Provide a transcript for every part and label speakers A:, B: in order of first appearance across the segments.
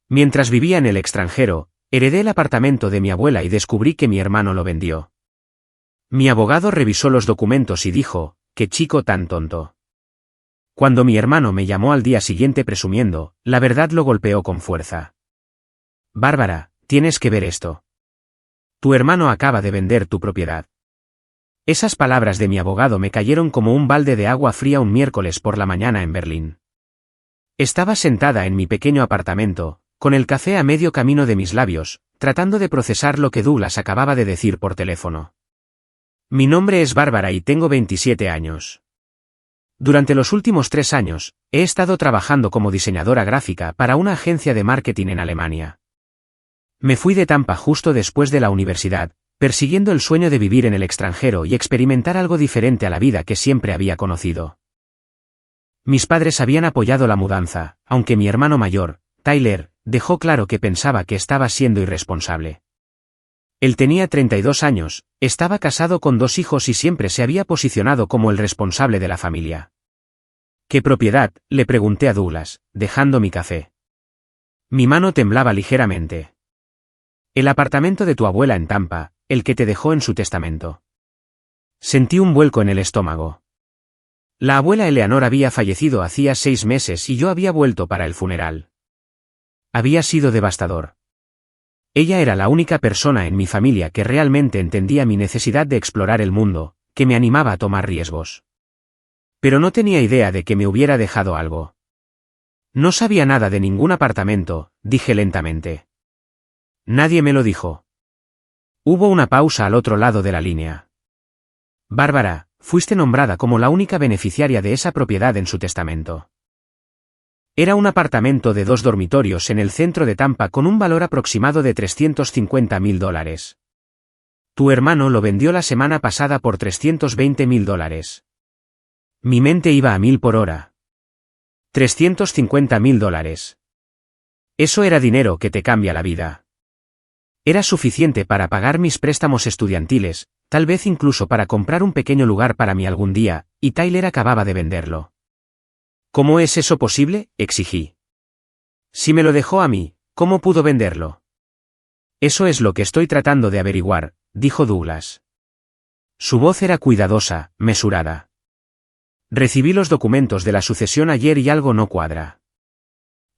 A: Mientras vivía en el extranjero, heredé el apartamento de mi abuela y descubrí que mi hermano lo vendió. Mi abogado revisó los documentos y dijo, «Qué chico tan tonto». Cuando mi hermano me llamó al día siguiente presumiendo, la verdad lo golpeó con fuerza. «Bárbara, tienes que ver esto. Tu hermano acaba de vender tu propiedad». Esas palabras de mi abogado me cayeron como un balde de agua fría un miércoles por la mañana en Berlín. Estaba sentada en mi pequeño apartamento, con el café a medio camino de mis labios, tratando de procesar lo que Douglas acababa de decir por teléfono. Mi nombre es Bárbara y tengo 27 años. Durante los últimos 3 años, he estado trabajando como diseñadora gráfica para una agencia de marketing en Alemania. Me fui de Tampa justo después de la universidad, persiguiendo el sueño de vivir en el extranjero y experimentar algo diferente a la vida que siempre había conocido. Mis padres habían apoyado la mudanza, aunque mi hermano mayor, Tyler, dejó claro que pensaba que estaba siendo irresponsable. Él tenía 32 años, estaba casado con 2 hijos y siempre se había posicionado como el responsable de la familia. ¿Qué propiedad?, le pregunté a Douglas, dejando mi café. Mi mano temblaba ligeramente. El apartamento de tu abuela en Tampa, el que te dejó en su testamento. Sentí un vuelco en el estómago. La abuela Eleanor había fallecido hacía 6 meses y yo había vuelto para el funeral. Había sido devastador. Ella era la única persona en mi familia que realmente entendía mi necesidad de explorar el mundo, que me animaba a tomar riesgos. Pero no tenía idea de que me hubiera dejado algo. No sabía nada de ningún apartamento, dije lentamente. Nadie me lo dijo. Hubo una pausa al otro lado de la línea. Bárbara, fuiste nombrada como la única beneficiaria de esa propiedad en su testamento. Era un apartamento de 2 dormitorios en el centro de Tampa con un valor aproximado de $350.000. Tu hermano lo vendió la semana pasada por $320.000. Mi mente iba a 1000 por hora. $350.000. Eso era dinero que te cambia la vida. Era suficiente para pagar mis préstamos estudiantiles, tal vez incluso para comprar un pequeño lugar para mí algún día, y Tyler acababa de venderlo. ¿Cómo es eso posible?, exigí. Si me lo dejó a mí, ¿cómo pudo venderlo? Eso es lo que estoy tratando de averiguar, dijo Douglas. Su voz era cuidadosa, mesurada. Recibí los documentos de la sucesión ayer y algo no cuadra.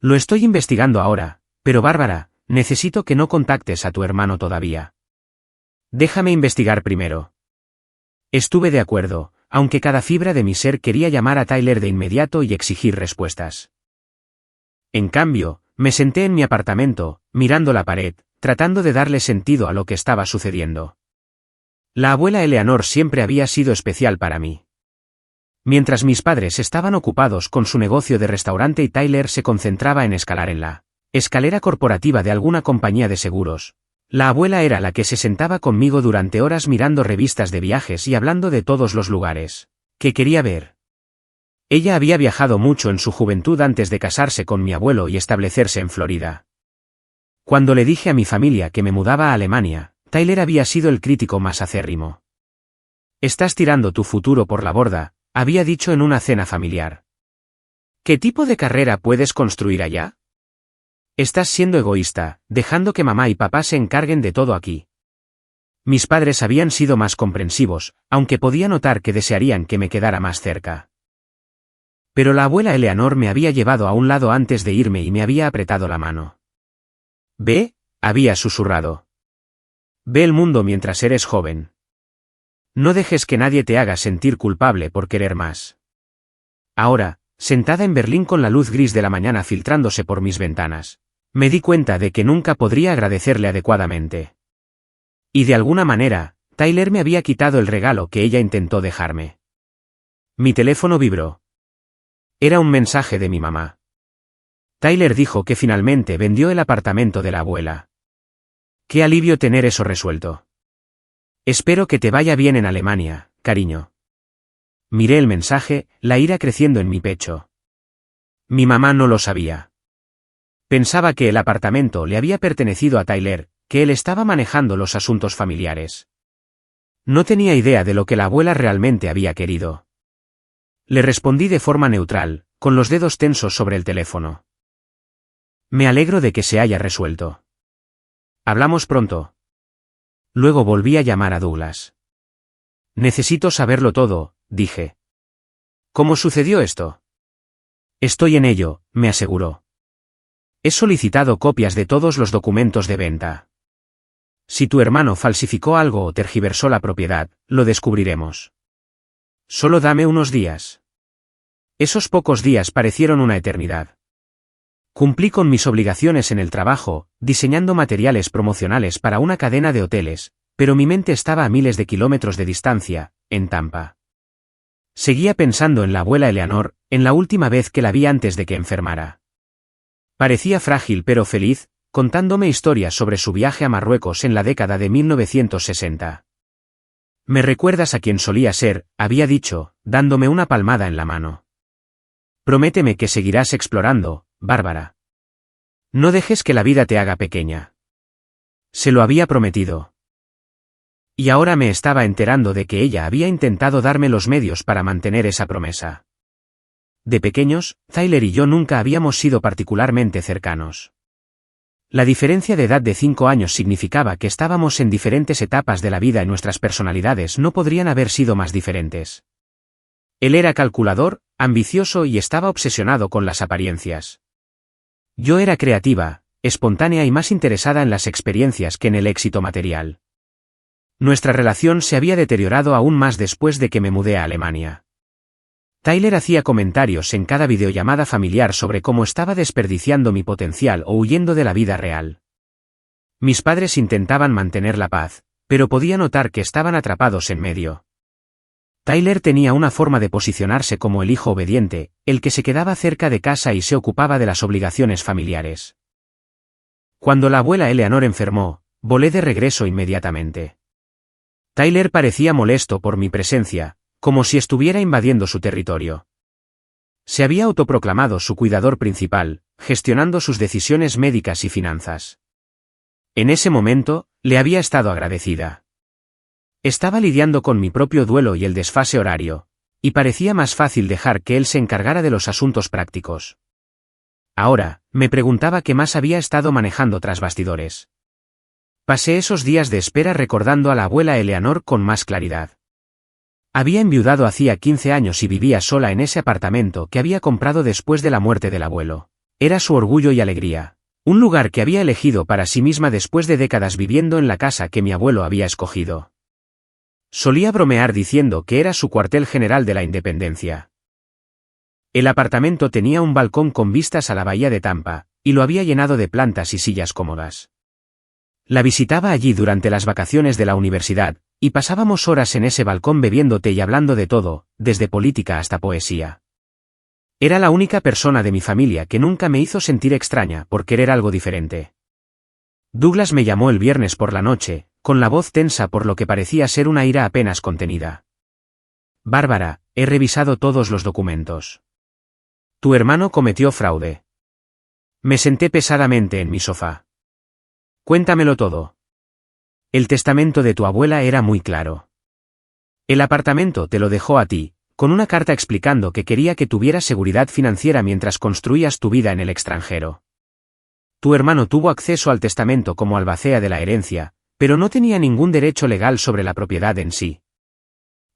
A: Lo estoy investigando ahora, pero Bárbara, necesito que no contactes a tu hermano todavía. Déjame investigar primero. Estuve de acuerdo, aunque cada fibra de mi ser quería llamar a Tyler de inmediato y exigir respuestas. En cambio, me senté en mi apartamento, mirando la pared, tratando de darle sentido a lo que estaba sucediendo. La abuela Eleanor siempre había sido especial para mí. Mientras mis padres estaban ocupados con su negocio de restaurante y Tyler se concentraba en escalar en la escalera corporativa de alguna compañía de seguros, la abuela era la que se sentaba conmigo durante horas mirando revistas de viajes y hablando de todos los lugares que quería ver. Ella había viajado mucho en su juventud antes de casarse con mi abuelo y establecerse en Florida. Cuando le dije a mi familia que me mudaba a Alemania, Tyler había sido el crítico más acérrimo. «Estás tirando tu futuro por la borda», había dicho en una cena familiar. «¿Qué tipo de carrera puedes construir allá? Estás siendo egoísta, dejando que mamá y papá se encarguen de todo aquí». Mis padres habían sido más comprensivos, aunque podía notar que desearían que me quedara más cerca. Pero la abuela Eleanor me había llevado a un lado antes de irme y me había apretado la mano. «Ve», había susurrado. «Ve el mundo mientras eres joven. No dejes que nadie te haga sentir culpable por querer más». Ahora, sentada en Berlín con la luz gris de la mañana filtrándose por mis ventanas, me di cuenta de que nunca podría agradecerle adecuadamente. Y de alguna manera, Tyler me había quitado el regalo que ella intentó dejarme. Mi teléfono vibró. Era un mensaje de mi mamá. Tyler dijo que finalmente vendió el apartamento de la abuela. Qué alivio tener eso resuelto. Espero que te vaya bien en Alemania, cariño. Miré el mensaje, la ira creciendo en mi pecho. Mi mamá no lo sabía. Pensaba que el apartamento le había pertenecido a Tyler, que él estaba manejando los asuntos familiares. No tenía idea de lo que la abuela realmente había querido. Le respondí de forma neutral, con los dedos tensos sobre el teléfono. Me alegro de que se haya resuelto. Hablamos pronto. Luego volví a llamar a Douglas. Necesito saberlo todo, dije. ¿Cómo sucedió esto? Estoy en ello, me aseguró. He solicitado copias de todos los documentos de venta. Si tu hermano falsificó algo o tergiversó la propiedad, lo descubriremos. Solo dame unos días. Esos pocos días parecieron una eternidad. Cumplí con mis obligaciones en el trabajo, diseñando materiales promocionales para una cadena de hoteles, pero mi mente estaba a miles de kilómetros de distancia, en Tampa. Seguía pensando en la abuela Eleanor, en la última vez que la vi antes de que enfermara. Parecía frágil pero feliz, contándome historias sobre su viaje a Marruecos en la década de 1960. Me recuerdas a quien solía ser, había dicho, dándome una palmada en la mano. Prométeme que seguirás explorando, Bárbara. No dejes que la vida te haga pequeña. Se lo había prometido. Y ahora me estaba enterando de que ella había intentado darme los medios para mantener esa promesa. De pequeños, Tyler y yo nunca habíamos sido particularmente cercanos. La diferencia de edad de 5 años significaba que estábamos en diferentes etapas de la vida y nuestras personalidades no podrían haber sido más diferentes. Él era calculador, ambicioso y estaba obsesionado con las apariencias. Yo era creativa, espontánea y más interesada en las experiencias que en el éxito material. Nuestra relación se había deteriorado aún más después de que me mudé a Alemania. Tyler hacía comentarios en cada videollamada familiar sobre cómo estaba desperdiciando mi potencial o huyendo de la vida real. Mis padres intentaban mantener la paz, pero podía notar que estaban atrapados en medio. Tyler tenía una forma de posicionarse como el hijo obediente, el que se quedaba cerca de casa y se ocupaba de las obligaciones familiares. Cuando la abuela Eleanor enfermó, volé de regreso inmediatamente. Tyler parecía molesto por mi presencia, como si estuviera invadiendo su territorio. Se había autoproclamado su cuidador principal, gestionando sus decisiones médicas y finanzas. En ese momento, le había estado agradecida. Estaba lidiando con mi propio duelo y el desfase horario, y parecía más fácil dejar que él se encargara de los asuntos prácticos. Ahora, me preguntaba qué más había estado manejando tras bastidores. Pasé esos días de espera recordando a la abuela Eleanor con más claridad. Había enviudado hacía 15 años y vivía sola en ese apartamento que había comprado después de la muerte del abuelo. Era su orgullo y alegría, un lugar que había elegido para sí misma después de décadas viviendo en la casa que mi abuelo había escogido. Solía bromear diciendo que era su cuartel general de la independencia. El apartamento tenía un balcón con vistas a la bahía de Tampa, y lo había llenado de plantas y sillas cómodas. La visitaba allí durante las vacaciones de la universidad, y pasábamos horas en ese balcón bebiendo té y hablando de todo, desde política hasta poesía. Era la única persona de mi familia que nunca me hizo sentir extraña por querer algo diferente. Douglas me llamó el viernes por la noche, con la voz tensa por lo que parecía ser una ira apenas contenida. Bárbara, he revisado todos los documentos. Tu hermano cometió fraude. Me senté pesadamente en mi sofá. Cuéntamelo todo. El testamento de tu abuela era muy claro. El apartamento te lo dejó a ti, con una carta explicando que quería que tuvieras seguridad financiera mientras construías tu vida en el extranjero. Tu hermano tuvo acceso al testamento como albacea de la herencia, pero no tenía ningún derecho legal sobre la propiedad en sí.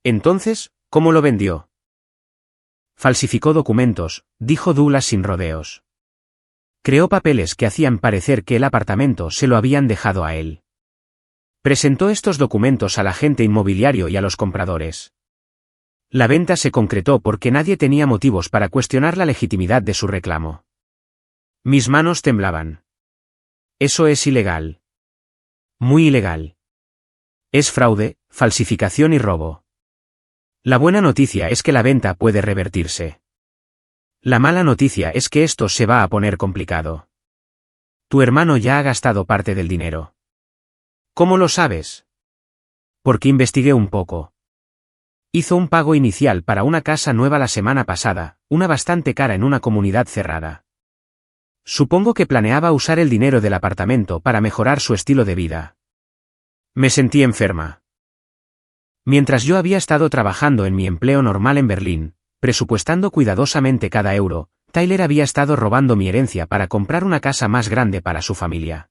A: Entonces, ¿cómo lo vendió? Falsificó documentos, dijo Douglas sin rodeos. Creó papeles que hacían parecer que el apartamento se lo habían dejado a él. Presentó estos documentos al agente inmobiliario y a los compradores. La venta se concretó porque nadie tenía motivos para cuestionar la legitimidad de su reclamo. Mis manos temblaban. Eso es ilegal. Muy ilegal. Es fraude, falsificación y robo. La buena noticia es que la venta puede revertirse. La mala noticia es que esto se va a poner complicado. Tu hermano ya ha gastado parte del dinero. ¿Cómo lo sabes? Porque investigué un poco. Hizo un pago inicial para una casa nueva la semana pasada, una bastante cara en una comunidad cerrada. Supongo que planeaba usar el dinero del apartamento para mejorar su estilo de vida. Me sentí enferma. Mientras yo había estado trabajando en mi empleo normal en Berlín, presupuestando cuidadosamente cada euro, Tyler había estado robando mi herencia para comprar una casa más grande para su familia.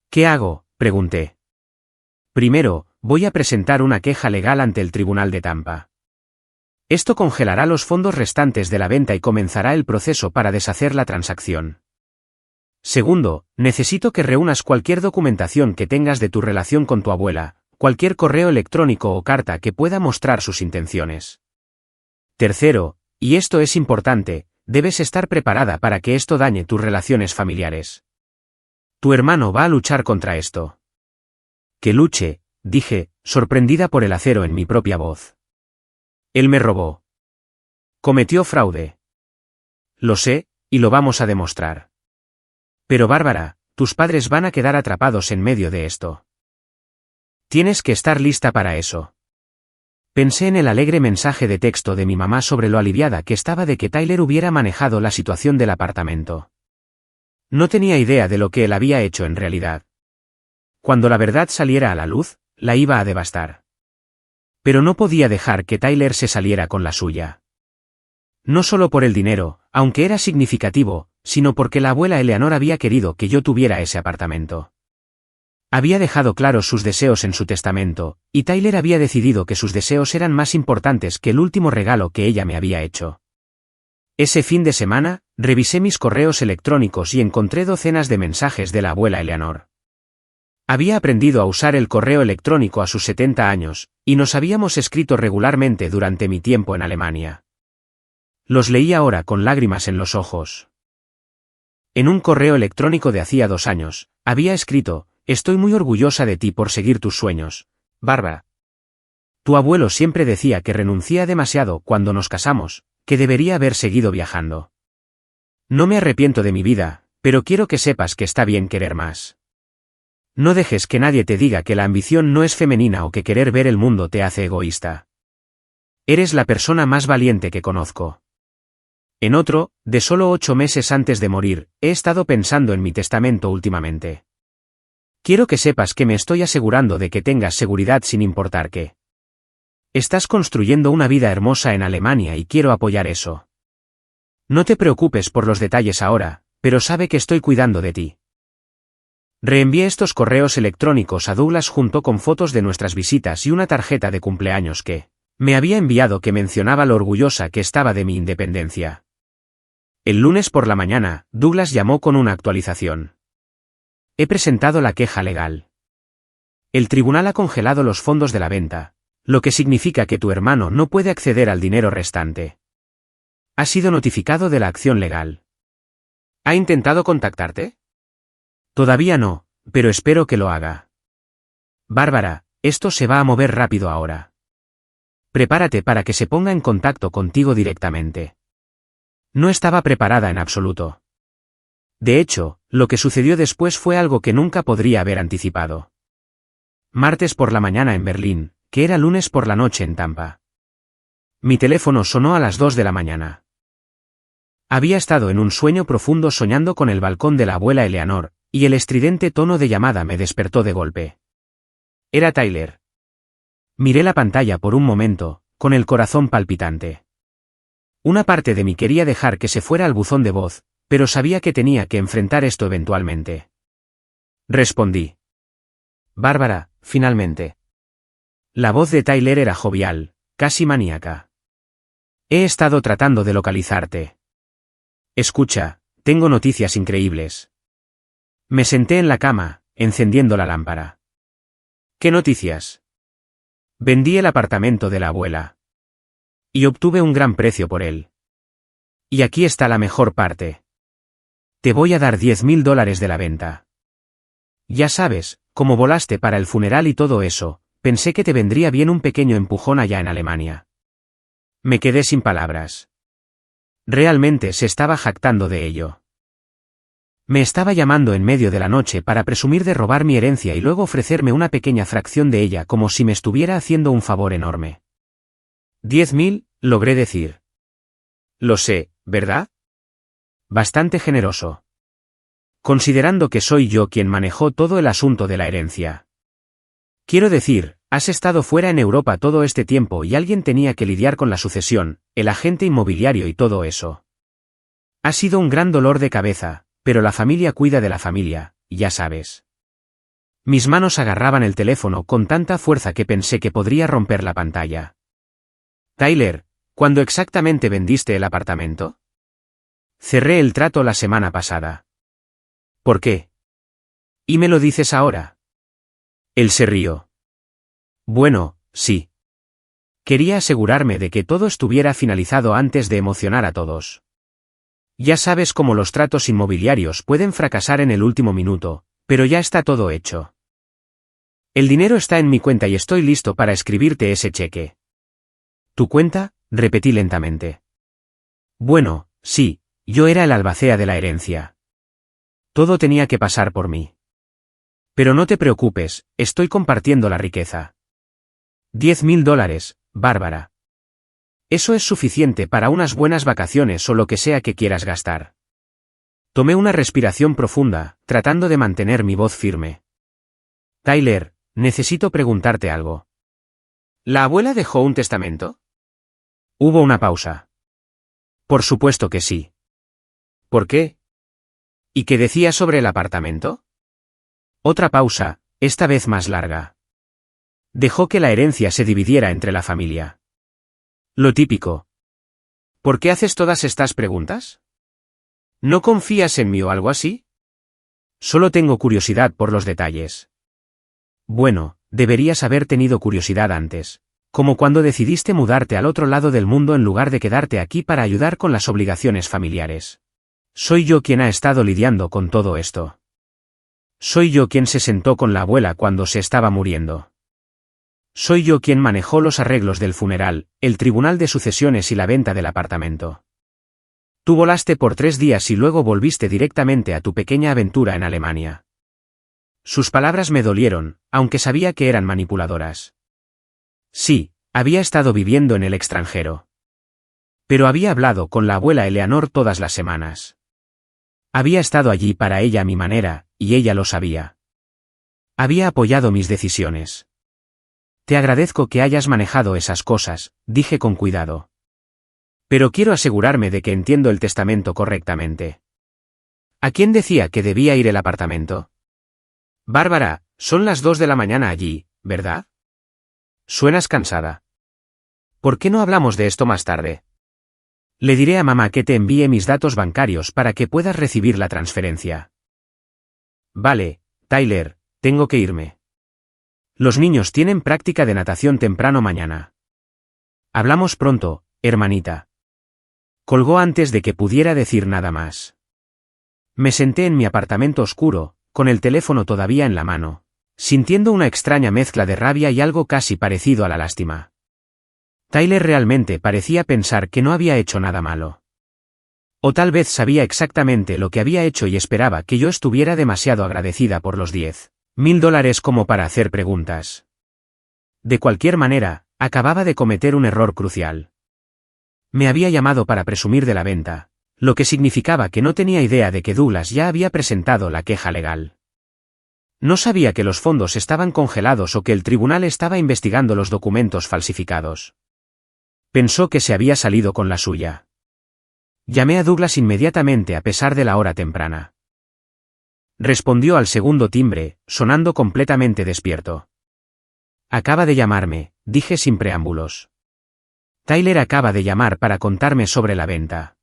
A: ¿Qué hago?, pregunté. Primero, voy a presentar una queja legal ante el Tribunal de Tampa. Esto congelará los fondos restantes de la venta y comenzará el proceso para deshacer la transacción. Segundo, necesito que reúnas cualquier documentación que tengas de tu relación con tu abuela, cualquier correo electrónico o carta que pueda mostrar sus intenciones. Tercero, y esto es importante, debes estar preparada para que esto dañe tus relaciones familiares. Tu hermano va a luchar contra esto. Que luche, dije, sorprendida por el acero en mi propia voz. Él me robó. Cometió fraude. Lo sé, y lo vamos a demostrar. Pero Bárbara, tus padres van a quedar atrapados en medio de esto. Tienes que estar lista para eso. Pensé en el alegre mensaje de texto de mi mamá sobre lo aliviada que estaba de que Tyler hubiera manejado la situación del apartamento. No tenía idea de lo que él había hecho en realidad. Cuando la verdad saliera a la luz, la iba a devastar. Pero no podía dejar que Tyler se saliera con la suya. No solo por el dinero, aunque era significativo, sino porque la abuela Eleanor había querido que yo tuviera ese apartamento. Había dejado claros sus deseos en su testamento, y Tyler había decidido que sus deseos eran más importantes que el último regalo que ella me había hecho. Ese fin de semana, revisé mis correos electrónicos y encontré docenas de mensajes de la abuela Eleanor. Había aprendido a usar el correo electrónico a sus 70 años, y nos habíamos escrito regularmente durante mi tiempo en Alemania. Los leí ahora con lágrimas en los ojos. En un correo electrónico de hacía 2 años, había escrito: estoy muy orgullosa de ti por seguir tus sueños, Bárbara. Tu abuelo siempre decía que renuncié demasiado cuando nos casamos, que debería haber seguido viajando. No me arrepiento de mi vida, pero quiero que sepas que está bien querer más. No dejes que nadie te diga que la ambición no es femenina o que querer ver el mundo te hace egoísta. Eres la persona más valiente que conozco. En otro, de solo 8 meses antes de morir, he estado pensando en mi testamento últimamente. Quiero que sepas que me estoy asegurando de que tengas seguridad sin importar qué. Estás construyendo una vida hermosa en Alemania y quiero apoyar eso. No te preocupes por los detalles ahora, pero sabe que estoy cuidando de ti. Reenvié estos correos electrónicos a Douglas junto con fotos de nuestras visitas y una tarjeta de cumpleaños que me había enviado que mencionaba lo orgullosa que estaba de mi independencia. El lunes por la mañana, Douglas llamó con una actualización. He presentado la queja legal. El tribunal ha congelado los fondos de la venta, lo que significa que tu hermano no puede acceder al dinero restante. Ha sido notificado de la acción legal. ¿Ha intentado contactarte? Todavía no, pero espero que lo haga. Bárbara, esto se va a mover rápido ahora. Prepárate para que se ponga en contacto contigo directamente. No estaba preparada en absoluto. De hecho, lo que sucedió después fue algo que nunca podría haber anticipado. Martes por la mañana en Berlín, que era lunes por la noche en Tampa. Mi teléfono sonó a las 2 de la mañana. Había estado en un sueño profundo soñando con el balcón de la abuela Eleanor, y el estridente tono de llamada me despertó de golpe. Era Tyler. Miré la pantalla por un momento, con el corazón palpitante. Una parte de mí quería dejar que se fuera al buzón de voz, pero sabía que tenía que enfrentar esto eventualmente. Respondí. Bárbara, finalmente. La voz de Tyler era jovial, casi maníaca. He estado tratando de localizarte. Escucha, tengo noticias increíbles. Me senté en la cama, encendiendo la lámpara. ¿Qué noticias? Vendí el apartamento de la abuela. Y obtuve un gran precio por él. Y aquí está la mejor parte. Te voy a dar $10,000 de la venta. Ya sabes, como volaste para el funeral y todo eso, pensé que te vendría bien un pequeño empujón allá en Alemania. Me quedé sin palabras. Realmente se estaba jactando de ello. Me estaba llamando en medio de la noche para presumir de robar mi herencia y luego ofrecerme una pequeña fracción de ella como si me estuviera haciendo un favor enorme. 10,000, logré decir. Lo sé, ¿verdad? Bastante generoso. Considerando que soy yo quien manejó todo el asunto de la herencia. Quiero decir, has estado fuera en Europa todo este tiempo y alguien tenía que lidiar con la sucesión, el agente inmobiliario y todo eso. Ha sido un gran dolor de cabeza, pero la familia cuida de la familia, ya sabes. Mis manos agarraban el teléfono con tanta fuerza que pensé que podría romper la pantalla. Tyler, ¿cuándo exactamente vendiste el apartamento? Cerré el trato la semana pasada. ¿Por qué? ¿Y me lo dices ahora? Él se rió. Bueno, sí. Quería asegurarme de que todo estuviera finalizado antes de emocionar a todos. Ya sabes cómo los tratos inmobiliarios pueden fracasar en el último minuto, pero ya está todo hecho. El dinero está en mi cuenta y estoy listo para escribirte ese cheque. ¿Tu cuenta? Repetí lentamente. Bueno, sí, yo era el albacea de la herencia. Todo tenía que pasar por mí. Pero no te preocupes, estoy compartiendo la riqueza. $10.000, Bárbara. Eso es suficiente para unas buenas vacaciones o lo que sea que quieras gastar. Tomé una respiración profunda, tratando de mantener mi voz firme. Tyler, necesito preguntarte algo. ¿La abuela dejó un testamento? Hubo una pausa. Por supuesto que sí. ¿Por qué? ¿Y qué decía sobre el apartamento? Otra pausa, esta vez más larga. Dejó que la herencia se dividiera entre la familia. Lo típico. ¿Por qué haces todas estas preguntas? ¿No confías en mí o algo así? Solo tengo curiosidad por los detalles. Bueno, deberías haber tenido curiosidad antes, como cuando decidiste mudarte al otro lado del mundo en lugar de quedarte aquí para ayudar con las obligaciones familiares. Soy yo quien ha estado lidiando con todo esto. Soy yo quien se sentó con la abuela cuando se estaba muriendo. Soy yo quien manejó los arreglos del funeral, el tribunal de sucesiones y la venta del apartamento. Tú volaste por 3 días y luego volviste directamente a tu pequeña aventura en Alemania. Sus palabras me dolieron, aunque sabía que eran manipuladoras. Sí, había estado viviendo en el extranjero. Pero había hablado con la abuela Eleanor todas las semanas. Había estado allí para ella a mi manera, y ella lo sabía. Había apoyado mis decisiones. Te agradezco que hayas manejado esas cosas, dije con cuidado. Pero quiero asegurarme de que entiendo el testamento correctamente. ¿A quién decía que debía ir el apartamento? Bárbara, son las 2 de la mañana allí, ¿verdad? Suenas cansada. ¿Por qué no hablamos de esto más tarde? Le diré a mamá que te envíe mis datos bancarios para que puedas recibir la transferencia. Vale, Tyler, tengo que irme. Los niños tienen práctica de natación temprano mañana. Hablamos pronto, hermanita. Colgó antes de que pudiera decir nada más. Me senté en mi apartamento oscuro, con el teléfono todavía en la mano, sintiendo una extraña mezcla de rabia y algo casi parecido a la lástima. Tyler realmente parecía pensar que no había hecho nada malo. O tal vez sabía exactamente lo que había hecho y esperaba que yo estuviera demasiado agradecida por los $10.000 como para hacer preguntas. De cualquier manera, acababa de cometer un error crucial. Me había llamado para presumir de la venta, lo que significaba que no tenía idea de que Douglas ya había presentado la queja legal. No sabía que los fondos estaban congelados o que el tribunal estaba investigando los documentos falsificados. Pensó que se había salido con la suya. Llamé a Douglas inmediatamente a pesar de la hora temprana. Respondió al segundo timbre, sonando completamente despierto. Acaba de llamarme, dije sin preámbulos. Tyler acaba de llamar para contarme sobre la venta.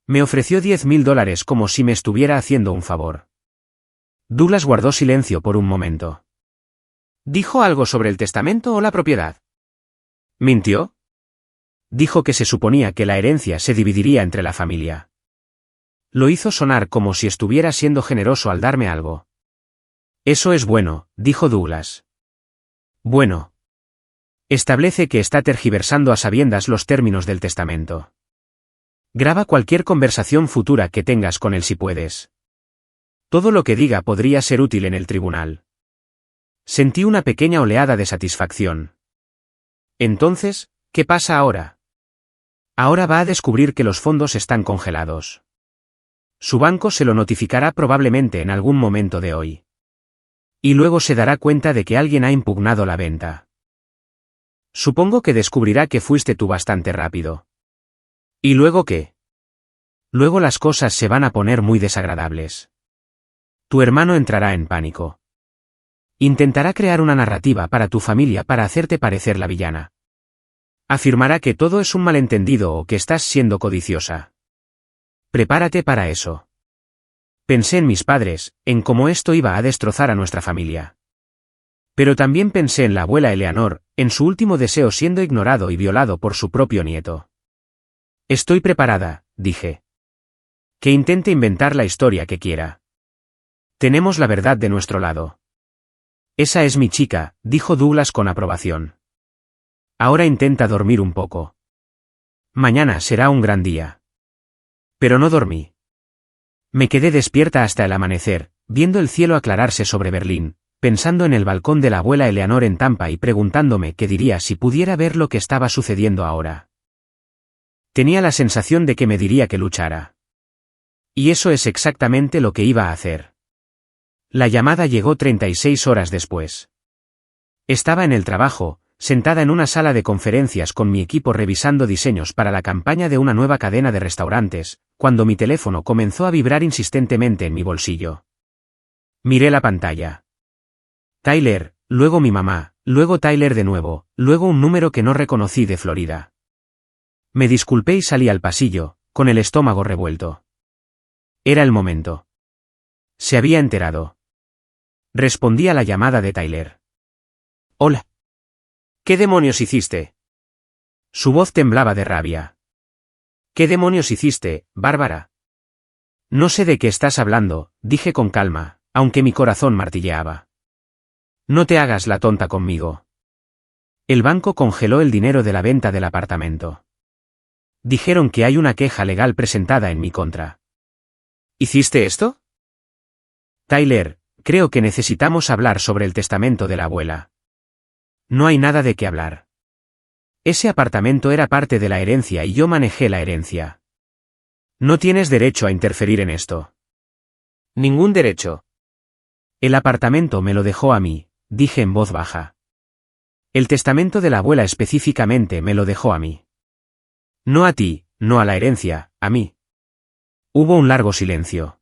A: Me ofreció $10.000 como si me estuviera haciendo un favor. Douglas guardó silencio por un momento. ¿Dijo algo sobre el testamento o la propiedad? ¿Mintió? Dijo que se suponía que la herencia se dividiría entre la familia. Lo hizo sonar como si estuviera siendo generoso al darme algo. Eso es bueno, dijo Douglas. Bueno. Establece que está tergiversando a sabiendas los términos del testamento. Graba cualquier conversación futura que tengas con él si puedes. Todo lo que diga podría ser útil en el tribunal. Sentí una pequeña oleada de satisfacción. Entonces, ¿qué pasa ahora? Ahora va a descubrir que los fondos están congelados. Su banco se lo notificará probablemente en algún momento de hoy. Y luego se dará cuenta de que alguien ha impugnado la venta. Supongo que descubrirá que fuiste tú bastante rápido. ¿Y luego qué? Luego las cosas se van a poner muy desagradables. Tu hermano entrará en pánico. Intentará crear una narrativa para tu familia para hacerte parecer la villana. Afirmará que todo es un malentendido o que estás siendo codiciosa. Prepárate para eso. Pensé en mis padres, en cómo esto iba a destrozar a nuestra familia. Pero también pensé en la abuela Eleanor, en su último deseo siendo ignorado y violado por su propio nieto. Estoy preparada, dije. Que intente inventar la historia que quiera. Tenemos la verdad de nuestro lado. Esa es mi chica, dijo Douglas con aprobación. Ahora intenta dormir un poco. Mañana será un gran día. Pero no dormí. Me quedé despierta hasta el amanecer, viendo el cielo aclararse sobre Berlín, pensando en el balcón de la abuela Eleanor en Tampa y preguntándome qué diría si pudiera ver lo que estaba sucediendo ahora. Tenía la sensación de que me diría que luchara. Y eso es exactamente lo que iba a hacer. La llamada llegó 36 horas después. Estaba en el trabajo, sentada en una sala de conferencias con mi equipo revisando diseños para la campaña de una nueva cadena de restaurantes, cuando mi teléfono comenzó a vibrar insistentemente en mi bolsillo. Miré la pantalla. Tyler, luego mi mamá, luego Tyler de nuevo, luego un número que no reconocí de Florida. Me disculpé y salí al pasillo, con el estómago revuelto. Era el momento. Se había enterado. Respondí a la llamada de Tyler. Hola. ¿Qué demonios hiciste? Su voz temblaba de rabia. ¿Qué demonios hiciste, Bárbara? No sé de qué estás hablando, dije con calma, aunque mi corazón martilleaba. No te hagas la tonta conmigo. El banco congeló el dinero de la venta del apartamento. Dijeron que hay una queja legal presentada en mi contra. ¿Hiciste esto? Tyler, creo que necesitamos hablar sobre el testamento de la abuela. No hay nada de qué hablar. Ese apartamento era parte de la herencia y yo manejé la herencia. No tienes derecho a interferir en esto. Ningún derecho. El apartamento me lo dejó a mí, dije en voz baja. El testamento de la abuela específicamente me lo dejó a mí. No a ti, no a la herencia, a mí. Hubo un largo silencio.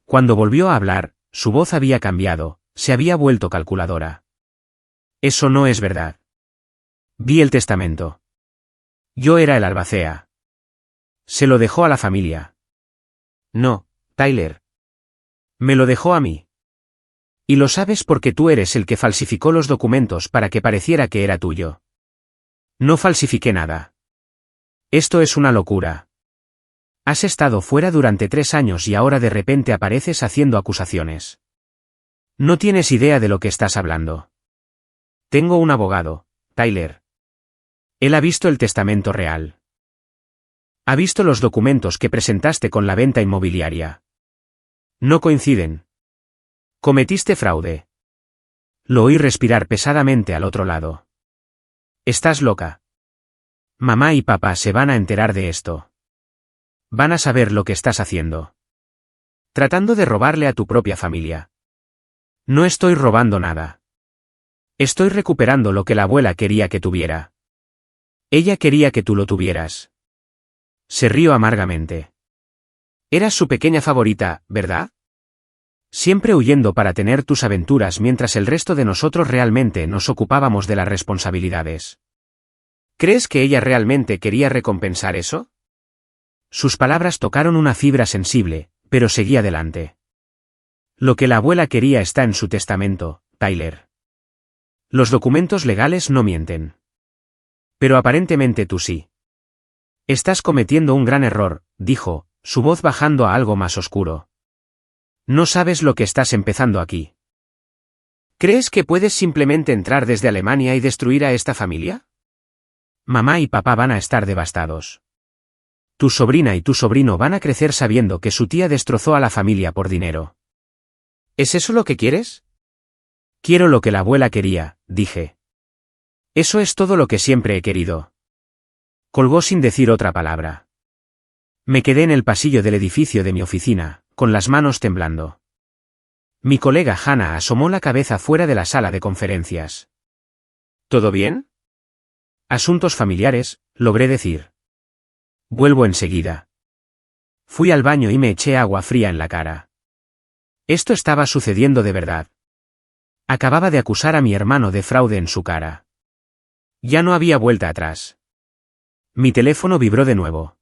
A: Cuando volvió a hablar, su voz había cambiado, se había vuelto calculadora. Eso no es verdad. Vi el testamento. Yo era el albacea. Se lo dejó a la familia. No, Tyler. Me lo dejó a mí. Y lo sabes porque tú eres el que falsificó los documentos para que pareciera que era tuyo. No falsifiqué nada. Esto es una locura. Has estado fuera durante 3 años y ahora de repente apareces haciendo acusaciones. No tienes idea de lo que estás hablando. Tengo un abogado, Tyler. Él ha visto el testamento real. Ha visto los documentos que presentaste con la venta inmobiliaria. No coinciden. Cometiste fraude. Lo oí respirar pesadamente al otro lado. Estás loca. Mamá y papá se van a enterar de esto. Van a saber lo que estás haciendo. Tratando de robarle a tu propia familia. No estoy robando nada. Estoy recuperando lo que la abuela quería que tuviera. Ella quería que tú lo tuvieras. Se rió amargamente. Eras su pequeña favorita, ¿verdad? Siempre huyendo para tener tus aventuras mientras el resto de nosotros realmente nos ocupábamos de las responsabilidades. ¿Crees que ella realmente quería recompensar eso? Sus palabras tocaron una fibra sensible, pero seguí adelante. Lo que la abuela quería está en su testamento, Tyler. Los documentos legales no mienten. Pero aparentemente tú sí. Estás cometiendo un gran error, dijo, su voz bajando a algo más oscuro. No sabes lo que estás empezando aquí. ¿Crees que puedes simplemente entrar desde Alemania y destruir a esta familia? Mamá y papá van a estar devastados. Tu sobrina y tu sobrino van a crecer sabiendo que su tía destrozó a la familia por dinero. ¿Es eso lo que quieres? Quiero lo que la abuela quería, dije. Eso es todo lo que siempre he querido. Colgó sin decir otra palabra. Me quedé en el pasillo del edificio de mi oficina, con las manos temblando. Mi colega Hannah asomó la cabeza fuera de la sala de conferencias. ¿Todo bien? Asuntos familiares, logré decir. Vuelvo enseguida. Fui al baño y me eché agua fría en la cara. Esto estaba sucediendo de verdad. Acababa de acusar a mi hermano de fraude en su cara. Ya no había vuelta atrás. Mi teléfono vibró de nuevo.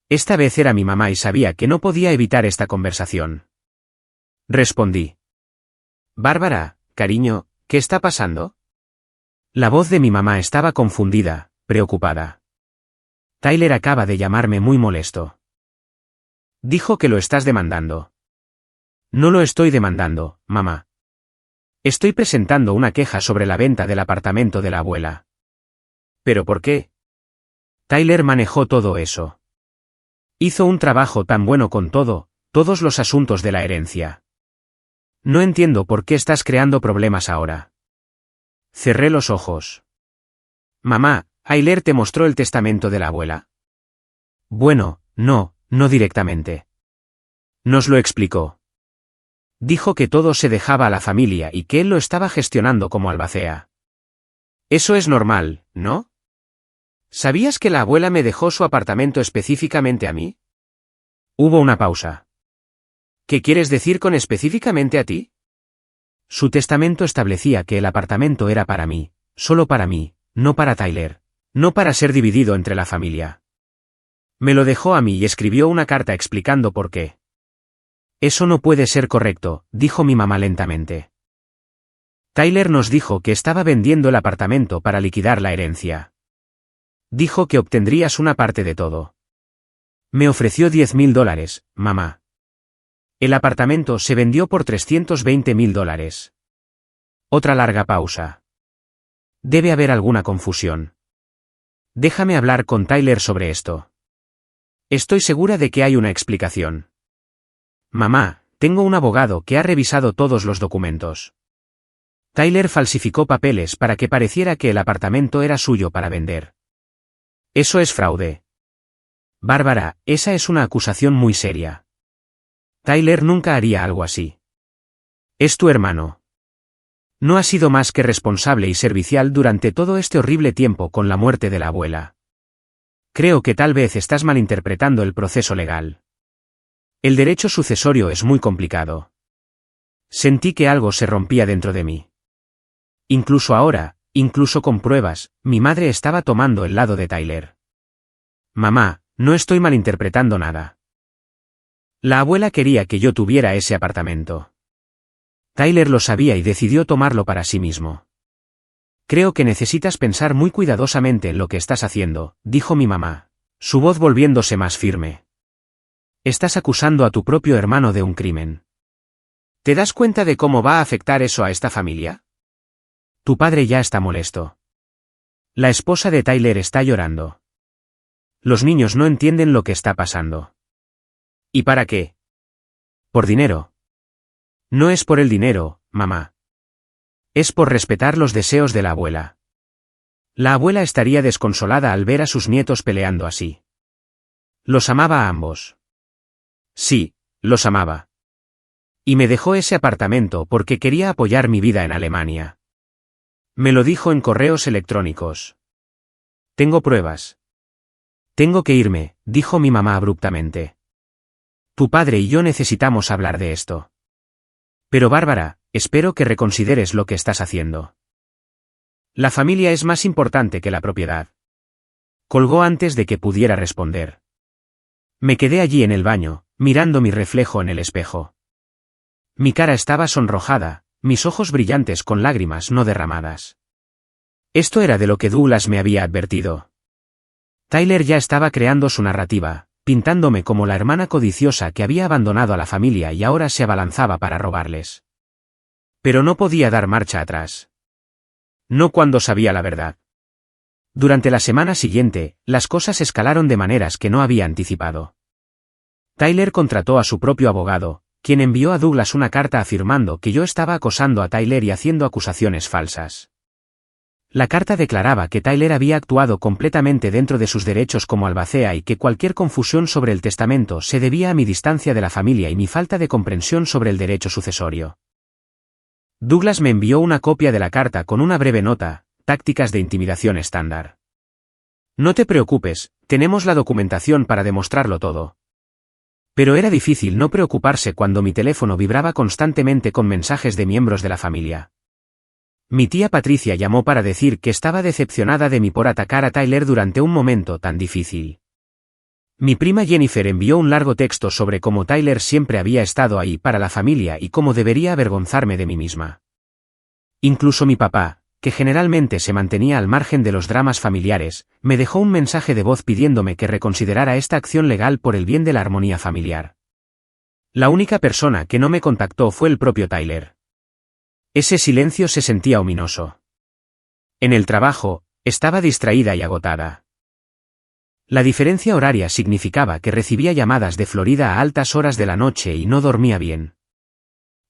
A: Esta vez era mi mamá y sabía que no podía evitar esta conversación. Respondí. Bárbara, cariño, ¿qué está pasando? La voz de mi mamá estaba confundida, preocupada. Tyler acaba de llamarme muy molesto. Dijo que lo estás demandando. No lo estoy demandando, mamá. Estoy presentando una queja sobre la venta del apartamento de la abuela. ¿Pero por qué? Tyler manejó todo eso. Hizo un trabajo tan bueno con todos los asuntos de la herencia. No entiendo por qué estás creando problemas ahora. Cerré los ojos. Mamá, ¿Tyler te mostró el testamento de la abuela? Bueno, no directamente. Nos lo explicó. Dijo que todo se dejaba a la familia y que él lo estaba gestionando como albacea. Eso es normal, ¿no? ¿Sabías que la abuela me dejó su apartamento específicamente a mí? Hubo una pausa. ¿Qué quieres decir con específicamente a ti? Su testamento establecía que el apartamento era para mí, solo para mí, no para Tyler, no para ser dividido entre la familia. Me lo dejó a mí y escribió una carta explicando por qué. Eso no puede ser correcto, dijo mi mamá lentamente. Tyler nos dijo que estaba vendiendo el apartamento para liquidar la herencia. Dijo que obtendrías una parte de todo. Me ofreció $10.000, mamá. El apartamento se vendió por $320.000. Otra larga pausa. Debe haber alguna confusión. Déjame hablar con Tyler sobre esto. Estoy segura de que hay una explicación. Mamá, tengo un abogado que ha revisado todos los documentos. Tyler falsificó papeles para que pareciera que el apartamento era suyo para vender. Eso es fraude. Bárbara, esa es una acusación muy seria. Tyler nunca haría algo así. Es tu hermano. No ha sido más que responsable y servicial durante todo este horrible tiempo con la muerte de la abuela. Creo que tal vez estás malinterpretando el proceso legal. El derecho sucesorio es muy complicado. Sentí que algo se rompía dentro de mí. Incluso ahora, incluso con pruebas, mi madre estaba tomando el lado de Tyler. Mamá, no estoy malinterpretando nada. La abuela quería que yo tuviera ese apartamento. Tyler lo sabía y decidió tomarlo para sí mismo. Creo que necesitas pensar muy cuidadosamente en lo que estás haciendo, dijo mi mamá, su voz volviéndose más firme. Estás acusando a tu propio hermano de un crimen. ¿Te das cuenta de cómo va a afectar eso a esta familia? Tu padre ya está molesto. La esposa de Tyler está llorando. Los niños no entienden lo que está pasando. ¿Y para qué? Por dinero. No es por el dinero, mamá. Es por respetar los deseos de la abuela. La abuela estaría desconsolada al ver a sus nietos peleando así. Los amaba a ambos. Sí, los amaba. Y me dejó ese apartamento porque quería apoyar mi vida en Alemania. Me lo dijo en correos electrónicos. Tengo pruebas. Tengo que irme, dijo mi mamá abruptamente. Tu padre y yo necesitamos hablar de esto. Pero Bárbara, espero que reconsideres lo que estás haciendo. La familia es más importante que la propiedad. Colgó antes de que pudiera responder. Me quedé allí en el baño, mirando mi reflejo en el espejo. Mi cara estaba sonrojada, mis ojos brillantes con lágrimas no derramadas. Esto era de lo que Douglas me había advertido. Tyler ya estaba creando su narrativa, pintándome como la hermana codiciosa que había abandonado a la familia y ahora se abalanzaba para robarles. Pero no podía dar marcha atrás. No cuando sabía la verdad. Durante la semana siguiente, las cosas escalaron de maneras que no había anticipado. Tyler contrató a su propio abogado, quien envió a Douglas una carta afirmando que yo estaba acosando a Tyler y haciendo acusaciones falsas. La carta declaraba que Tyler había actuado completamente dentro de sus derechos como albacea y que cualquier confusión sobre el testamento se debía a mi distancia de la familia y mi falta de comprensión sobre el derecho sucesorio. Douglas me envió una copia de la carta con una breve nota: tácticas de intimidación estándar. No te preocupes, tenemos la documentación para demostrarlo todo. Pero era difícil no preocuparse cuando mi teléfono vibraba constantemente con mensajes de miembros de la familia. Mi tía Patricia llamó para decir que estaba decepcionada de mí por atacar a Tyler durante un momento tan difícil. Mi prima Jennifer envió un largo texto sobre cómo Tyler siempre había estado ahí para la familia y cómo debería avergonzarme de mí misma. Incluso mi papá, que generalmente se mantenía al margen de los dramas familiares, me dejó un mensaje de voz pidiéndome que reconsiderara esta acción legal por el bien de la armonía familiar. La única persona que no me contactó fue el propio Tyler. Ese silencio se sentía ominoso. En el trabajo, estaba distraída y agotada. La diferencia horaria significaba que recibía llamadas de Florida a altas horas de la noche y no dormía bien.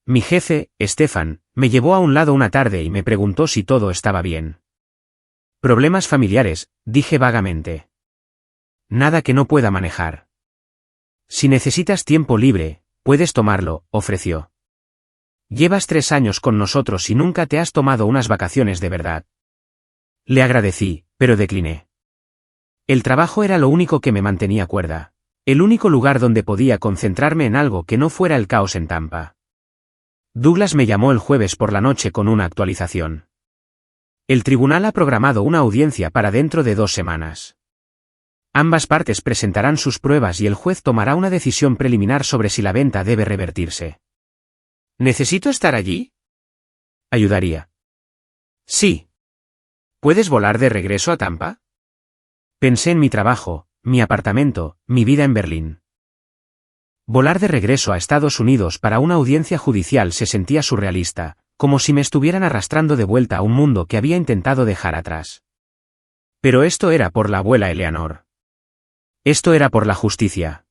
A: Mi jefe, Stefan, me llevó a un lado una tarde y me preguntó si todo estaba bien. Problemas familiares, dije vagamente. Nada que no pueda manejar. Si necesitas tiempo libre, puedes tomarlo, ofreció. Llevas 3 años con nosotros y nunca te has tomado unas vacaciones de verdad. Le agradecí, pero decliné. El trabajo era lo único que me mantenía cuerda. El único lugar donde podía concentrarme en algo que no fuera el caos en Tampa. Douglas me llamó el jueves por la noche con una actualización. El tribunal ha programado una audiencia para dentro de 2 semanas. Ambas partes presentarán sus pruebas y el juez tomará una decisión preliminar sobre si la venta debe revertirse. ¿Necesito estar allí? Ayudaría. Sí. ¿Puedes volar de regreso a Tampa? Pensé en mi trabajo, mi apartamento, mi vida en Berlín. Volar de regreso a Estados Unidos para una audiencia judicial se sentía surrealista, como si me estuvieran arrastrando de vuelta a un mundo que había intentado dejar atrás. Pero esto era por la abuela Eleanor. Esto era por la justicia.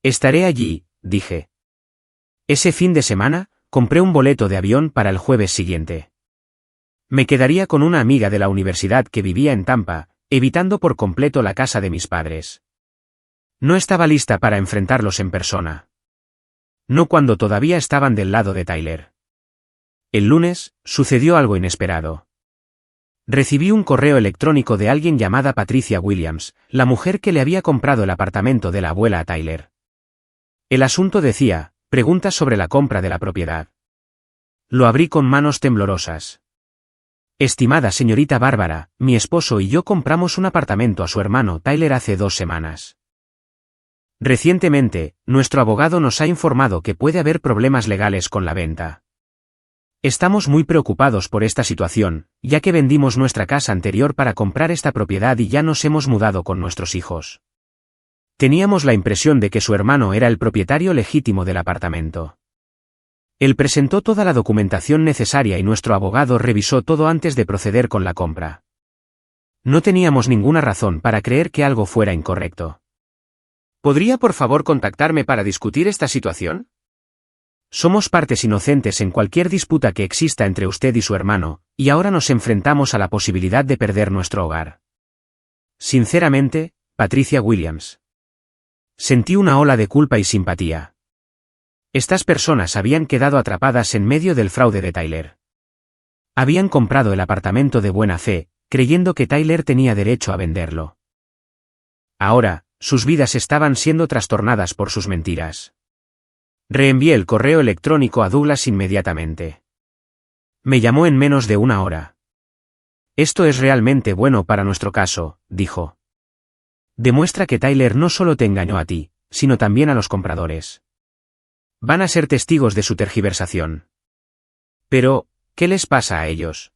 A: Estaré allí, dije. Ese fin de semana, compré un boleto de avión para el jueves siguiente. Me quedaría con una amiga de la universidad que vivía en Tampa, evitando por completo la casa de mis padres. No estaba lista para enfrentarlos en persona. No cuando todavía estaban del lado de Tyler. El lunes, sucedió algo inesperado. Recibí un correo electrónico de alguien llamada Patricia Williams, la mujer que le había comprado el apartamento de la abuela a Tyler. El asunto decía: preguntas sobre la compra de la propiedad. Lo abrí con manos temblorosas. Estimada señorita Bárbara, mi esposo y yo compramos un apartamento a su hermano Tyler hace 2 semanas. Recientemente, nuestro abogado nos ha informado que puede haber problemas legales con la venta. Estamos muy preocupados por esta situación, ya que vendimos nuestra casa anterior para comprar esta propiedad y ya nos hemos mudado con nuestros hijos. Teníamos la impresión de que su hermano era el propietario legítimo del apartamento. Él presentó toda la documentación necesaria y nuestro abogado revisó todo antes de proceder con la compra. No teníamos ninguna razón para creer que algo fuera incorrecto. ¿Podría por favor contactarme para discutir esta situación? Somos partes inocentes en cualquier disputa que exista entre usted y su hermano, y ahora nos enfrentamos a la posibilidad de perder nuestro hogar. Sinceramente, Patricia Williams. Sentí una ola de culpa y simpatía. Estas personas habían quedado atrapadas en medio del fraude de Tyler. Habían comprado el apartamento de buena fe, creyendo que Tyler tenía derecho a venderlo. Ahora, sus vidas estaban siendo trastornadas por sus mentiras. Reenvié el correo electrónico a Douglas inmediatamente. Me llamó en menos de 1 hora. Esto es realmente bueno para nuestro caso, dijo. Demuestra que Tyler no solo te engañó a ti, sino también a los compradores. Van a ser testigos de su tergiversación. Pero, ¿qué les pasa a ellos?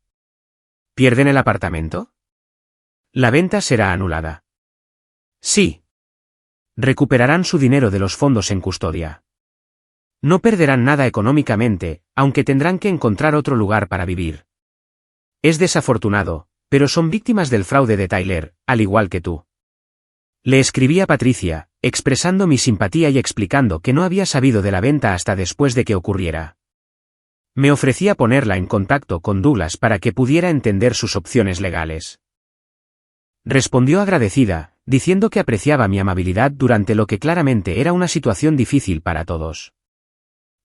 A: ¿Pierden el apartamento? La venta será anulada. Sí. Recuperarán su dinero de los fondos en custodia. No perderán nada económicamente, aunque tendrán que encontrar otro lugar para vivir. Es desafortunado, pero son víctimas del fraude de Tyler, al igual que tú. Le escribí a Patricia, expresando mi simpatía y explicando que no había sabido de la venta hasta después de que ocurriera. Me ofrecía ponerla en contacto con Douglas para que pudiera entender sus opciones legales. Respondió agradecida, diciendo que apreciaba mi amabilidad durante lo que claramente era una situación difícil para todos.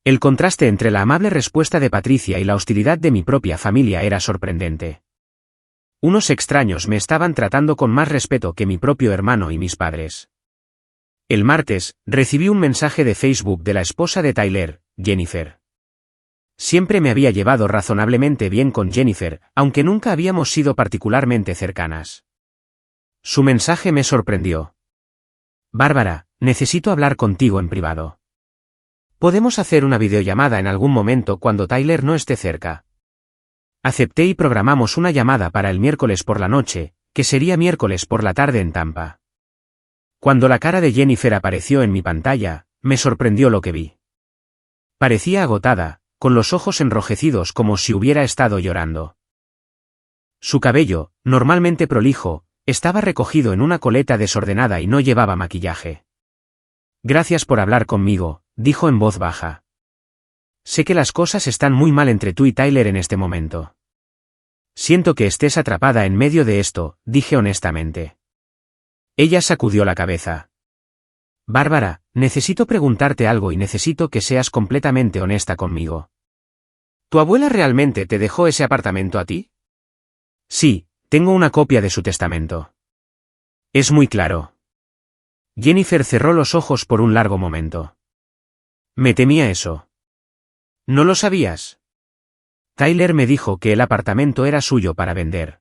A: El contraste entre la amable respuesta de Patricia y la hostilidad de mi propia familia era sorprendente. Unos extraños me estaban tratando con más respeto que mi propio hermano y mis padres. El martes, recibí un mensaje de Facebook de la esposa de Tyler, Jennifer. Siempre me había llevado razonablemente bien con Jennifer, aunque nunca habíamos sido particularmente cercanas. Su mensaje me sorprendió. Bárbara, necesito hablar contigo en privado. ¿Podemos hacer una videollamada en algún momento cuando Tyler no esté cerca? Acepté y programamos una llamada para el miércoles por la noche, que sería miércoles por la tarde en Tampa. Cuando la cara de Jennifer apareció en mi pantalla, me sorprendió lo que vi. Parecía agotada, con los ojos enrojecidos como si hubiera estado llorando. Su cabello, normalmente prolijo, estaba recogido en una coleta desordenada y no llevaba maquillaje. Gracias por hablar conmigo, dijo en voz baja. Sé que las cosas están muy mal entre tú y Tyler en este momento. Siento que estés atrapada en medio de esto, dije honestamente. Ella sacudió la cabeza. Bárbara, necesito preguntarte algo y necesito que seas completamente honesta conmigo. ¿Tu abuela realmente te dejó ese apartamento a ti? Sí, tengo una copia de su testamento. Es muy claro. Jennifer cerró los ojos por un largo momento. Me temía eso. ¿No lo sabías? Tyler me dijo que el apartamento era suyo para vender.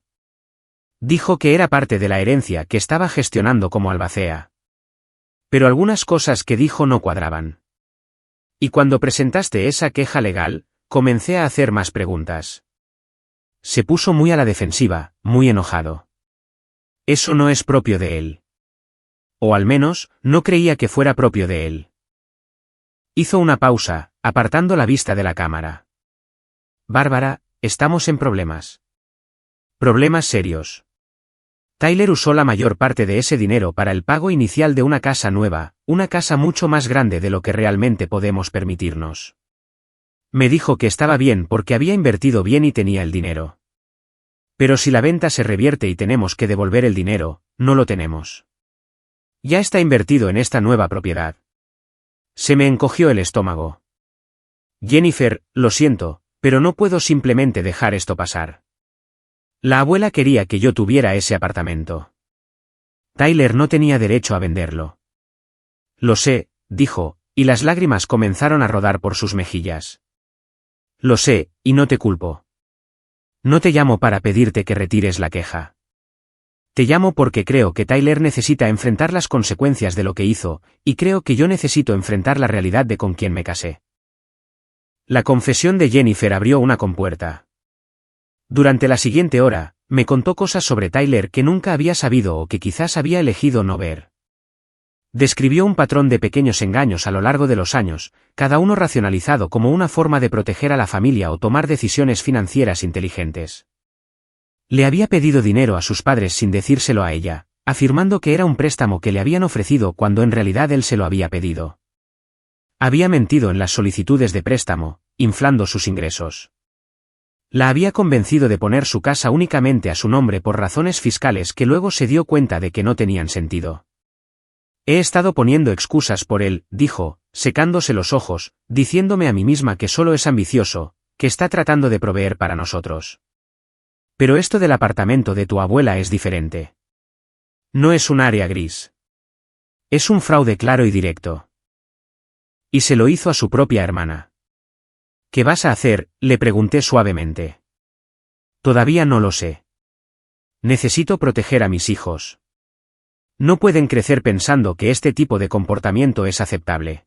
A: Dijo que era parte de la herencia que estaba gestionando como albacea. Pero algunas cosas que dijo no cuadraban. Y cuando presentaste esa queja legal, comencé a hacer más preguntas. Se puso muy a la defensiva, muy enojado. Eso no es propio de él. O al menos, no creía que fuera propio de él. Hizo una pausa, apartando la vista de la cámara. Bárbara, estamos en problemas. Problemas serios. Tyler usó la mayor parte de ese dinero para el pago inicial de una casa nueva, una casa mucho más grande de lo que realmente podemos permitirnos. Me dijo que estaba bien porque había invertido bien y tenía el dinero. Pero si la venta se revierte y tenemos que devolver el dinero, no lo tenemos. Ya está invertido en esta nueva propiedad. Se me encogió el estómago. Jennifer, lo siento, pero no puedo simplemente dejar esto pasar. La abuela quería que yo tuviera ese apartamento. Tyler no tenía derecho a venderlo. Lo sé, dijo, y las lágrimas comenzaron a rodar por sus mejillas. Lo sé, y no te culpo. No te llamo para pedirte que retires la queja. Te llamo porque creo que Tyler necesita enfrentar las consecuencias de lo que hizo, y creo que yo necesito enfrentar la realidad de con quien me casé. La confesión de Jennifer abrió una compuerta. Durante la siguiente hora, me contó cosas sobre Tyler que nunca había sabido o que quizás había elegido no ver. Describió un patrón de pequeños engaños a lo largo de los años, cada uno racionalizado como una forma de proteger a la familia o tomar decisiones financieras inteligentes. Le había pedido dinero a sus padres sin decírselo a ella, afirmando que era un préstamo que le habían ofrecido cuando en realidad él se lo había pedido. Había mentido en las solicitudes de préstamo, inflando sus ingresos. La había convencido de poner su casa únicamente a su nombre por razones fiscales que luego se dio cuenta de que no tenían sentido. He estado poniendo excusas por él, dijo, secándose los ojos, diciéndome a mí misma que solo es ambicioso, que está tratando de proveer para nosotros. Pero esto del apartamento de tu abuela es diferente. No es un área gris. Es un fraude claro y directo. Y se lo hizo a su propia hermana. ¿Qué vas a hacer?, le pregunté suavemente. Todavía no lo sé. Necesito proteger a mis hijos. No pueden crecer pensando que este tipo de comportamiento es aceptable.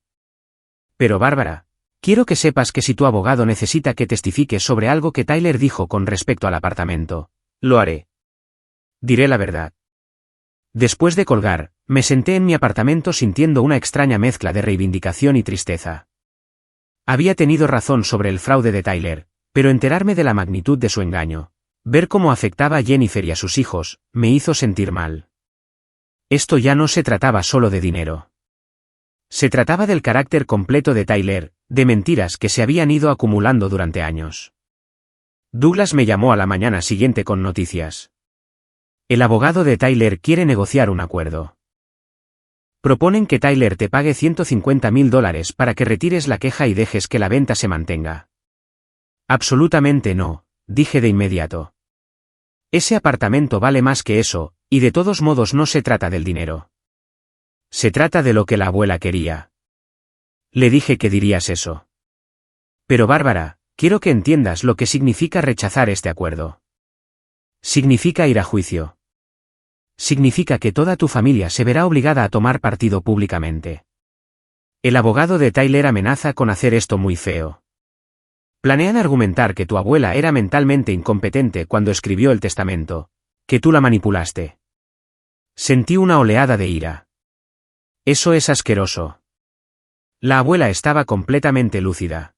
A: Pero Bárbara, quiero que sepas que si tu abogado necesita que testifiques sobre algo que Tyler dijo con respecto al apartamento, lo haré. Diré la verdad. Después de colgar, me senté en mi apartamento sintiendo una extraña mezcla de reivindicación y tristeza. Había tenido razón sobre el fraude de Tyler, pero enterarme de la magnitud de su engaño, ver cómo afectaba a Jennifer y a sus hijos, me hizo sentir mal. Esto ya no se trataba solo de dinero. Se trataba del carácter completo de Tyler, de mentiras que se habían ido acumulando durante años. Douglas me llamó a la mañana siguiente con noticias. El abogado de Tyler quiere negociar un acuerdo. Proponen que Tyler te pague $150,000 para que retires la queja y dejes que la venta se mantenga. Absolutamente no, dije de inmediato. Ese apartamento vale más que eso, y de todos modos no se trata del dinero. Se trata de lo que la abuela quería. Le dije que dirías eso. Pero Bárbara, quiero que entiendas lo que significa rechazar este acuerdo. Significa ir a juicio. Significa que toda tu familia se verá obligada a tomar partido públicamente. El abogado de Tyler amenaza con hacer esto muy feo. Planean argumentar que tu abuela era mentalmente incompetente cuando escribió el testamento, que tú la manipulaste. Sentí una oleada de ira. Eso es asqueroso. La abuela estaba completamente lúcida.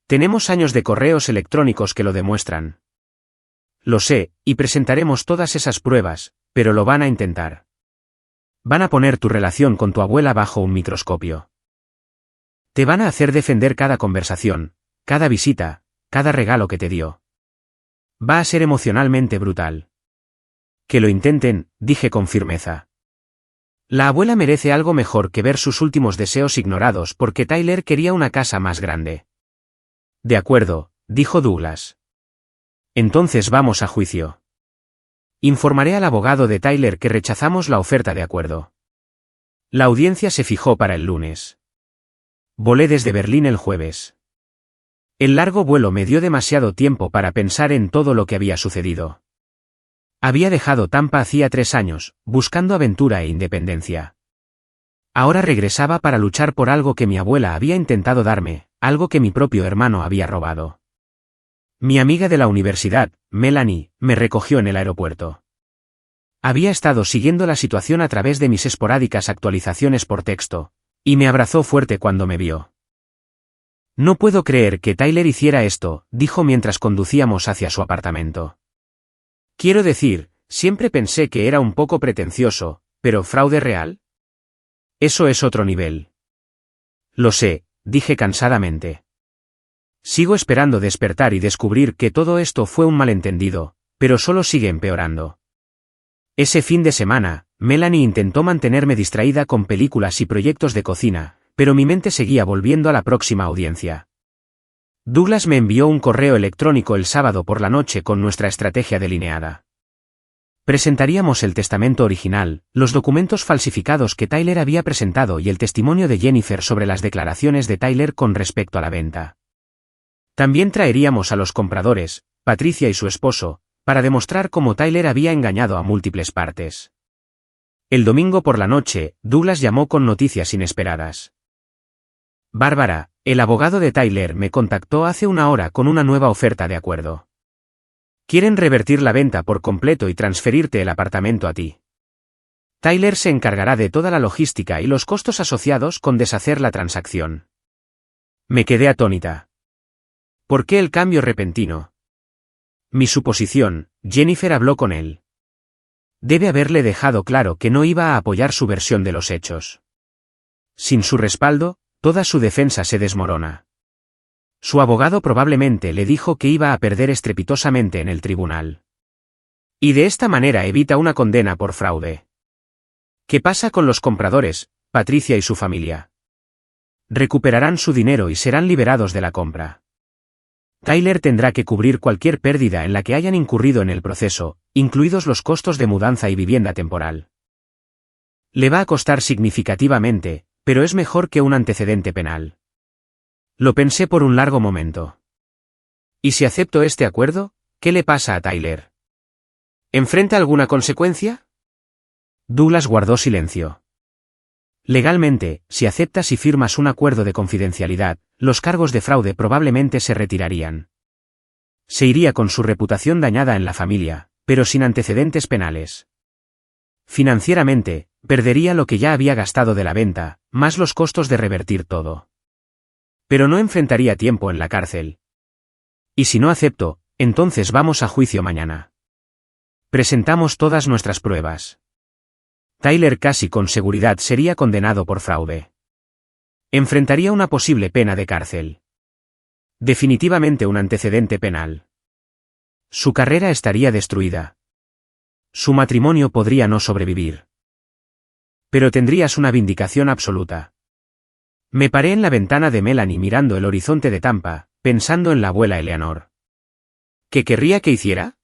A: Tenemos años de correos electrónicos que lo demuestran. Lo sé, y presentaremos todas esas pruebas, pero lo van a intentar. Van a poner tu relación con tu abuela bajo un microscopio. Te van a hacer defender cada conversación, cada visita, cada regalo que te dio. Va a ser emocionalmente brutal. Que lo intenten, dije con firmeza. La abuela merece algo mejor que ver sus últimos deseos ignorados porque Tyler quería una casa más grande. De acuerdo, dijo Douglas. Entonces vamos a juicio. Informaré al abogado de Tyler que rechazamos la oferta de acuerdo. La audiencia se fijó para el lunes. Volé desde Berlín el jueves. El largo vuelo me dio demasiado tiempo para pensar en todo lo que había sucedido. Había dejado Tampa hacía 3 años, buscando aventura e independencia. Ahora regresaba para luchar por algo que mi abuela había intentado darme, algo que mi propio hermano había robado. Mi amiga de la universidad, Melanie, me recogió en el aeropuerto. Había estado siguiendo la situación a través de mis esporádicas actualizaciones por texto, y me abrazó fuerte cuando me vio. No puedo creer que Tyler hiciera esto, dijo mientras conducíamos hacia su apartamento. Quiero decir, siempre pensé que era un poco pretencioso, pero ¿fraude real? Eso es otro nivel. Lo sé, dije cansadamente. Sigo esperando despertar y descubrir que todo esto fue un malentendido, pero solo sigue empeorando. Ese fin de semana, Melanie intentó mantenerme distraída con películas y proyectos de cocina, pero mi mente seguía volviendo a la próxima audiencia. Douglas me envió un correo electrónico el sábado por la noche con nuestra estrategia delineada. Presentaríamos el testamento original, los documentos falsificados que Tyler había presentado y el testimonio de Jennifer sobre las declaraciones de Tyler con respecto a la venta. También traeríamos a los compradores, Patricia y su esposo, para demostrar cómo Tyler había engañado a múltiples partes. El domingo por la noche, Douglas llamó con noticias inesperadas. Bárbara, el abogado de Tyler me contactó hace 1 hora con una nueva oferta de acuerdo. Quieren revertir la venta por completo y transferirte el apartamento a ti. Tyler se encargará de toda la logística y los costos asociados con deshacer la transacción. Me quedé atónita. ¿Por qué el cambio repentino? Mi suposición, Jennifer habló con él. Debe haberle dejado claro que no iba a apoyar su versión de los hechos. Sin su respaldo, toda su defensa se desmorona. Su abogado probablemente le dijo que iba a perder estrepitosamente en el tribunal. Y de esta manera evita una condena por fraude. ¿Qué pasa con los compradores, Patricia y su familia? Recuperarán su dinero y serán liberados de la compra. Tyler tendrá que cubrir cualquier pérdida en la que hayan incurrido en el proceso, incluidos los costos de mudanza y vivienda temporal. Le va a costar significativamente, pero es mejor que un antecedente penal. Lo pensé por un largo momento. ¿Y si acepto este acuerdo, qué le pasa a Tyler? ¿Enfrenta alguna consecuencia? Douglas guardó silencio. Legalmente, si aceptas y firmas un acuerdo de confidencialidad, los cargos de fraude probablemente se retirarían. Se iría con su reputación dañada en la familia, pero sin antecedentes penales. Financieramente, perdería lo que ya había gastado de la venta, más los costos de revertir todo. Pero no enfrentaría tiempo en la cárcel. Y si no acepto, entonces vamos a juicio mañana. Presentamos todas nuestras pruebas. Tyler casi con seguridad sería condenado por fraude. Enfrentaría una posible pena de cárcel. Definitivamente un antecedente penal. Su carrera estaría destruida. Su matrimonio podría no sobrevivir. Pero tendrías una vindicación absoluta. Me paré en la ventana de Melanie mirando el horizonte de Tampa, pensando en la abuela Eleanor. ¿Qué querría que hiciera?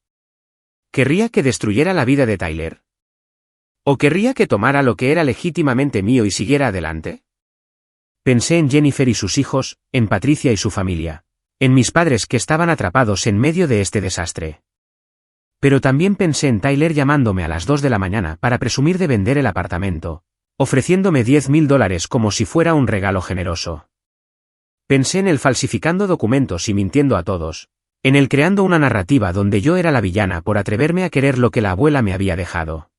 A: ¿Querría que destruyera la vida de Tyler? ¿O querría que tomara lo que era legítimamente mío y siguiera adelante? Pensé en Jennifer y sus hijos, en Patricia y su familia, en mis padres que estaban atrapados en medio de este desastre. Pero también pensé en Tyler llamándome a las 2 de la mañana para presumir de vender el apartamento, ofreciéndome $10,000 como si fuera un regalo generoso. Pensé en él falsificando documentos y mintiendo a todos, en él creando una narrativa donde yo era la villana por atreverme a querer lo que la abuela me había dejado.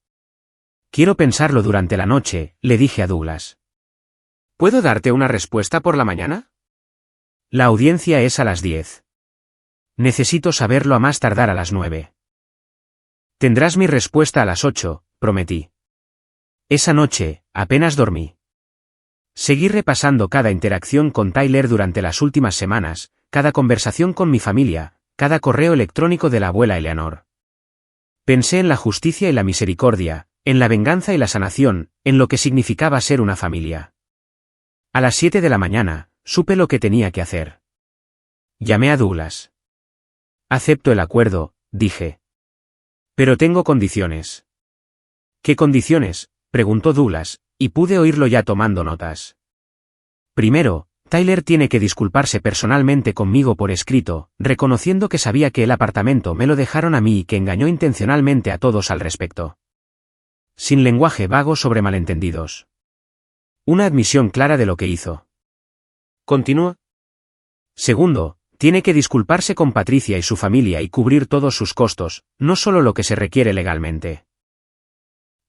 A: Quiero pensarlo durante la noche, le dije a Douglas. ¿Puedo darte una respuesta por la mañana? La audiencia es a las 10. Necesito saberlo a más tardar a las 9. Tendrás mi respuesta a las 8, prometí. Esa noche, apenas dormí. Seguí repasando cada interacción con Tyler durante las últimas semanas, cada conversación con mi familia, cada correo electrónico de la abuela Eleanor. Pensé en la justicia y la misericordia, en la venganza y la sanación, en lo que significaba ser una familia. A las 7 de la mañana, supe lo que tenía que hacer. Llamé a Douglas. Acepto el acuerdo, dije. Pero tengo condiciones. ¿Qué condiciones?, preguntó Douglas, y pude oírlo ya tomando notas. Primero, Tyler tiene que disculparse personalmente conmigo por escrito, reconociendo que sabía que el apartamento me lo dejaron a mí y que engañó intencionalmente a todos al respecto. Sin lenguaje vago sobre malentendidos. Una admisión clara de lo que hizo. Continúa. Segundo, tiene que disculparse con Patricia y su familia y cubrir todos sus costos, no solo lo que se requiere legalmente.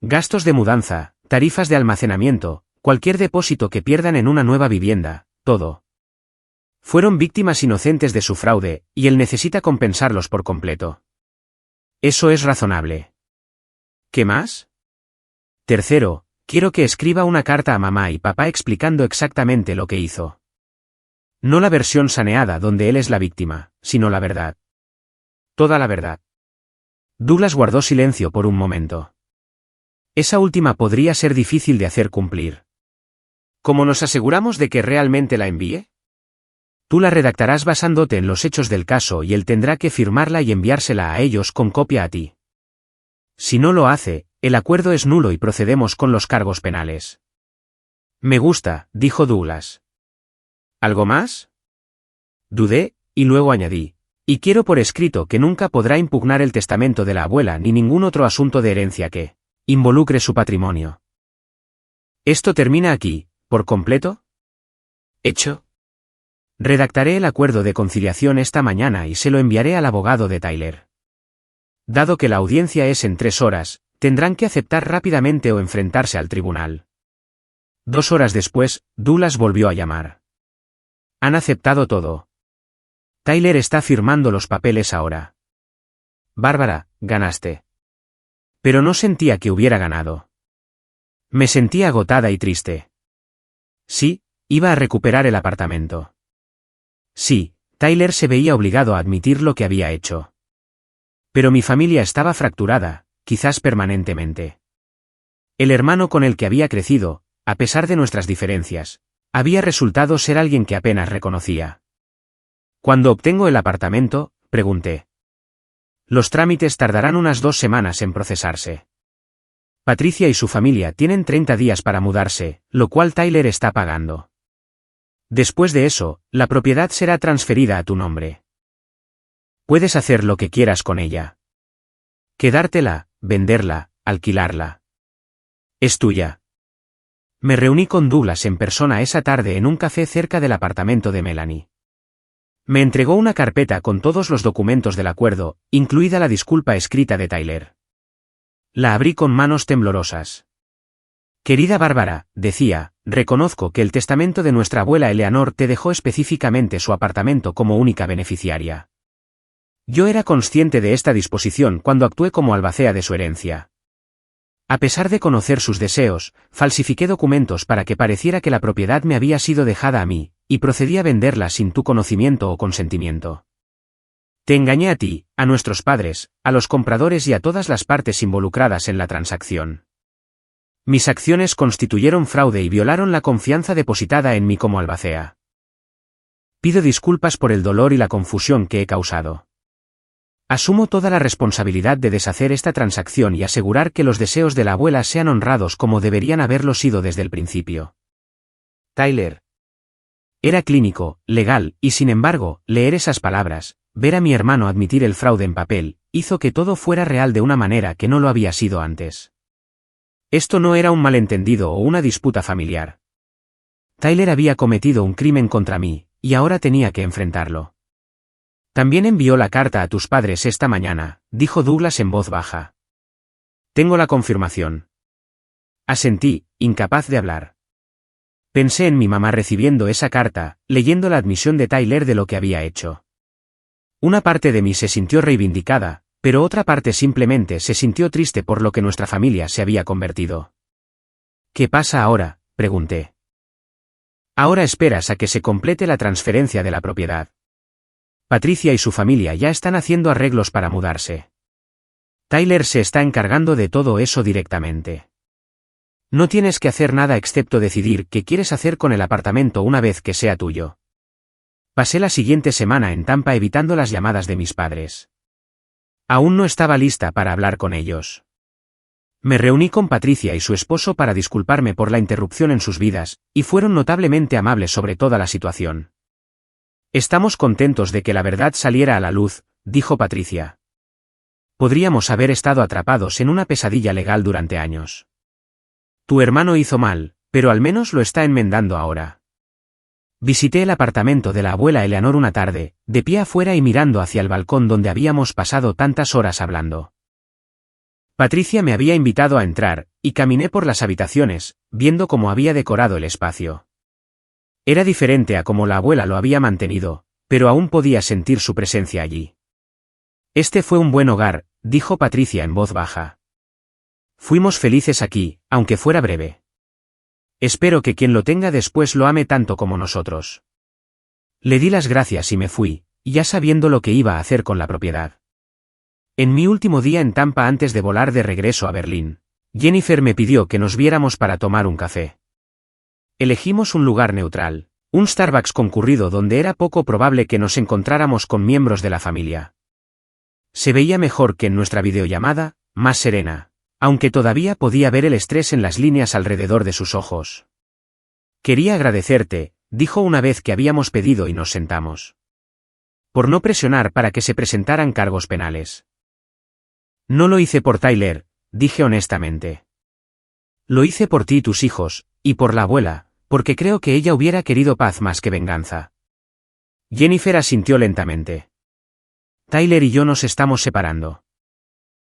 A: Gastos de mudanza, tarifas de almacenamiento, cualquier depósito que pierdan en una nueva vivienda, todo. Fueron víctimas inocentes de su fraude, y él necesita compensarlos por completo. Eso es razonable. ¿Qué más? Tercero, quiero que escriba una carta a mamá y papá explicando exactamente lo que hizo. No la versión saneada donde él es la víctima, sino la verdad. Toda la verdad. Douglas guardó silencio por un momento. Esa última podría ser difícil de hacer cumplir. ¿Cómo nos aseguramos de que realmente la envíe? Tú la redactarás basándote en los hechos del caso y él tendrá que firmarla y enviársela a ellos con copia a ti. Si no lo hace, el acuerdo es nulo y procedemos con los cargos penales. Me gusta, dijo Douglas. ¿Algo más? Dudé, y luego añadí. Y quiero por escrito que nunca podrá impugnar el testamento de la abuela ni ningún otro asunto de herencia que involucre su patrimonio. ¿Esto termina aquí, por completo? ¿Hecho? Redactaré el acuerdo de conciliación esta mañana y se lo enviaré al abogado de Tyler. Dado que la audiencia es en 3 horas, tendrán que aceptar rápidamente o enfrentarse al tribunal. 2 horas después, Douglas volvió a llamar. Han aceptado todo. Tyler está firmando los papeles ahora. Bárbara, ganaste. Pero no sentía que hubiera ganado. Me sentía agotada y triste. Sí, iba a recuperar el apartamento. Sí, Tyler se veía obligado a admitir lo que había hecho. Pero mi familia estaba fracturada, quizás permanentemente. El hermano con el que había crecido, a pesar de nuestras diferencias, había resultado ser alguien que apenas reconocía. ¿Cuándo obtengo el apartamento?, pregunté. Los trámites tardarán unas 2 semanas en procesarse. Patricia y su familia tienen 30 días para mudarse, lo cual Tyler está pagando. Después de eso, la propiedad será transferida a tu nombre. Puedes hacer lo que quieras con ella. Quedártela, venderla, alquilarla. Es tuya. Me reuní con Douglas en persona esa tarde en un café cerca del apartamento de Melanie. Me entregó una carpeta con todos los documentos del acuerdo, incluida la disculpa escrita de Tyler. La abrí con manos temblorosas. Querida Bárbara, decía, reconozco que el testamento de nuestra abuela Eleanor te dejó específicamente su apartamento como única beneficiaria. Yo era consciente de esta disposición cuando actué como albacea de su herencia. A pesar de conocer sus deseos, falsifiqué documentos para que pareciera que la propiedad me había sido dejada a mí, y procedí a venderla sin tu conocimiento o consentimiento. Te engañé a ti, a nuestros padres, a los compradores y a todas las partes involucradas en la transacción. Mis acciones constituyeron fraude y violaron la confianza depositada en mí como albacea. Pido disculpas por el dolor y la confusión que he causado. Asumo toda la responsabilidad de deshacer esta transacción y asegurar que los deseos de la abuela sean honrados como deberían haberlo sido desde el principio. Tyler. Era clínico, legal, y sin embargo, leer esas palabras, ver a mi hermano admitir el fraude en papel, hizo que todo fuera real de una manera que no lo había sido antes. Esto no era un malentendido o una disputa familiar. Tyler había cometido un crimen contra mí, y ahora tenía que enfrentarlo. También envió la carta a tus padres esta mañana, dijo Douglas en voz baja. Tengo la confirmación. Asentí, incapaz de hablar. Pensé en mi mamá recibiendo esa carta, leyendo la admisión de Tyler de lo que había hecho. Una parte de mí se sintió reivindicada, pero otra parte simplemente se sintió triste por lo que nuestra familia se había convertido. ¿Qué pasa ahora?, pregunté. Ahora esperas a que se complete la transferencia de la propiedad. Patricia y su familia ya están haciendo arreglos para mudarse. Tyler se está encargando de todo eso directamente. No tienes que hacer nada excepto decidir qué quieres hacer con el apartamento una vez que sea tuyo. Pasé la siguiente semana en Tampa evitando las llamadas de mis padres. Aún no estaba lista para hablar con ellos. Me reuní con Patricia y su esposo para disculparme por la interrupción en sus vidas, y fueron notablemente amables sobre toda la situación. Estamos contentos de que la verdad saliera a la luz, dijo Patricia. Podríamos haber estado atrapados en una pesadilla legal durante años. Tu hermano hizo mal, pero al menos lo está enmendando ahora. Visité el apartamento de la abuela Eleanor una tarde, de pie afuera y mirando hacia el balcón donde habíamos pasado tantas horas hablando. Patricia me había invitado a entrar, y caminé por las habitaciones, viendo cómo había decorado el espacio. Era diferente a como la abuela lo había mantenido, pero aún podía sentir su presencia allí. Este fue un buen hogar, dijo Patricia en voz baja. Fuimos felices aquí, aunque fuera breve. Espero que quien lo tenga después lo ame tanto como nosotros. Le di las gracias y me fui, ya sabiendo lo que iba a hacer con la propiedad. En mi último día en Tampa antes de volar de regreso a Berlín, Jennifer me pidió que nos viéramos para tomar un café. Elegimos un lugar neutral, un Starbucks concurrido donde era poco probable que nos encontráramos con miembros de la familia. Se veía mejor que en nuestra videollamada, más serena, aunque todavía podía ver el estrés en las líneas alrededor de sus ojos. Quería agradecerte, dijo una vez que habíamos pedido y nos sentamos. Por no presionar para que se presentaran cargos penales. No lo hice por Tyler, dije honestamente. Lo hice por ti y tus hijos, y por la abuela, porque creo que ella hubiera querido paz más que venganza. Jennifer asintió lentamente. Tyler y yo nos estamos separando.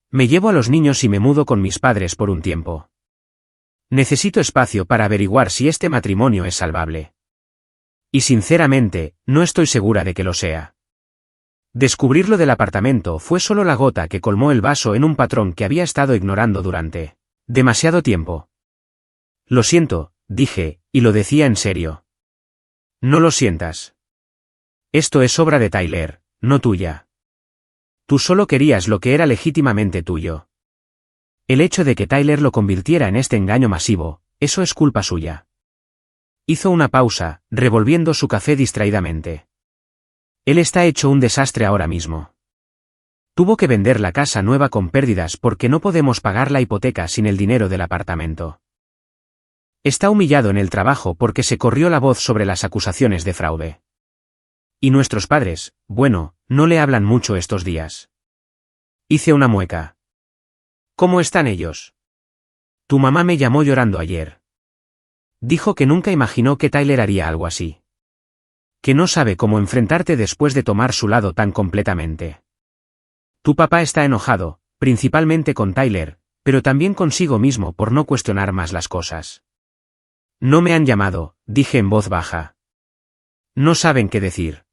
A: Me llevo a los niños y me mudo con mis padres por un tiempo. Necesito espacio para averiguar si este matrimonio es salvable. Y sinceramente, no estoy segura de que lo sea. Descubrirlo del apartamento fue solo la gota que colmó el vaso en un patrón que había estado ignorando durante demasiado tiempo. Lo siento, dije, y lo decía en serio. No lo sientas. Esto es obra de Tyler, no tuya. Tú solo querías lo que era legítimamente tuyo. El hecho de que Tyler lo convirtiera en este engaño masivo, eso es culpa suya. Hizo una pausa, revolviendo su café distraídamente. Él está hecho un desastre ahora mismo. Tuvo que vender la casa nueva con pérdidas porque no podemos pagar la hipoteca sin el dinero del apartamento. Está humillado en el trabajo porque se corrió la voz sobre las acusaciones de fraude. Y nuestros padres, bueno, no le hablan mucho estos días. Hice una mueca. ¿Cómo están ellos? Tu mamá me llamó llorando ayer. Dijo que nunca imaginó que Tyler haría algo así. Que no sabe cómo enfrentarte después de tomar su lado tan completamente. Tu papá está enojado, principalmente con Tyler, pero también consigo mismo por no cuestionar más las cosas. No me han llamado, dije en voz baja. No saben qué decir.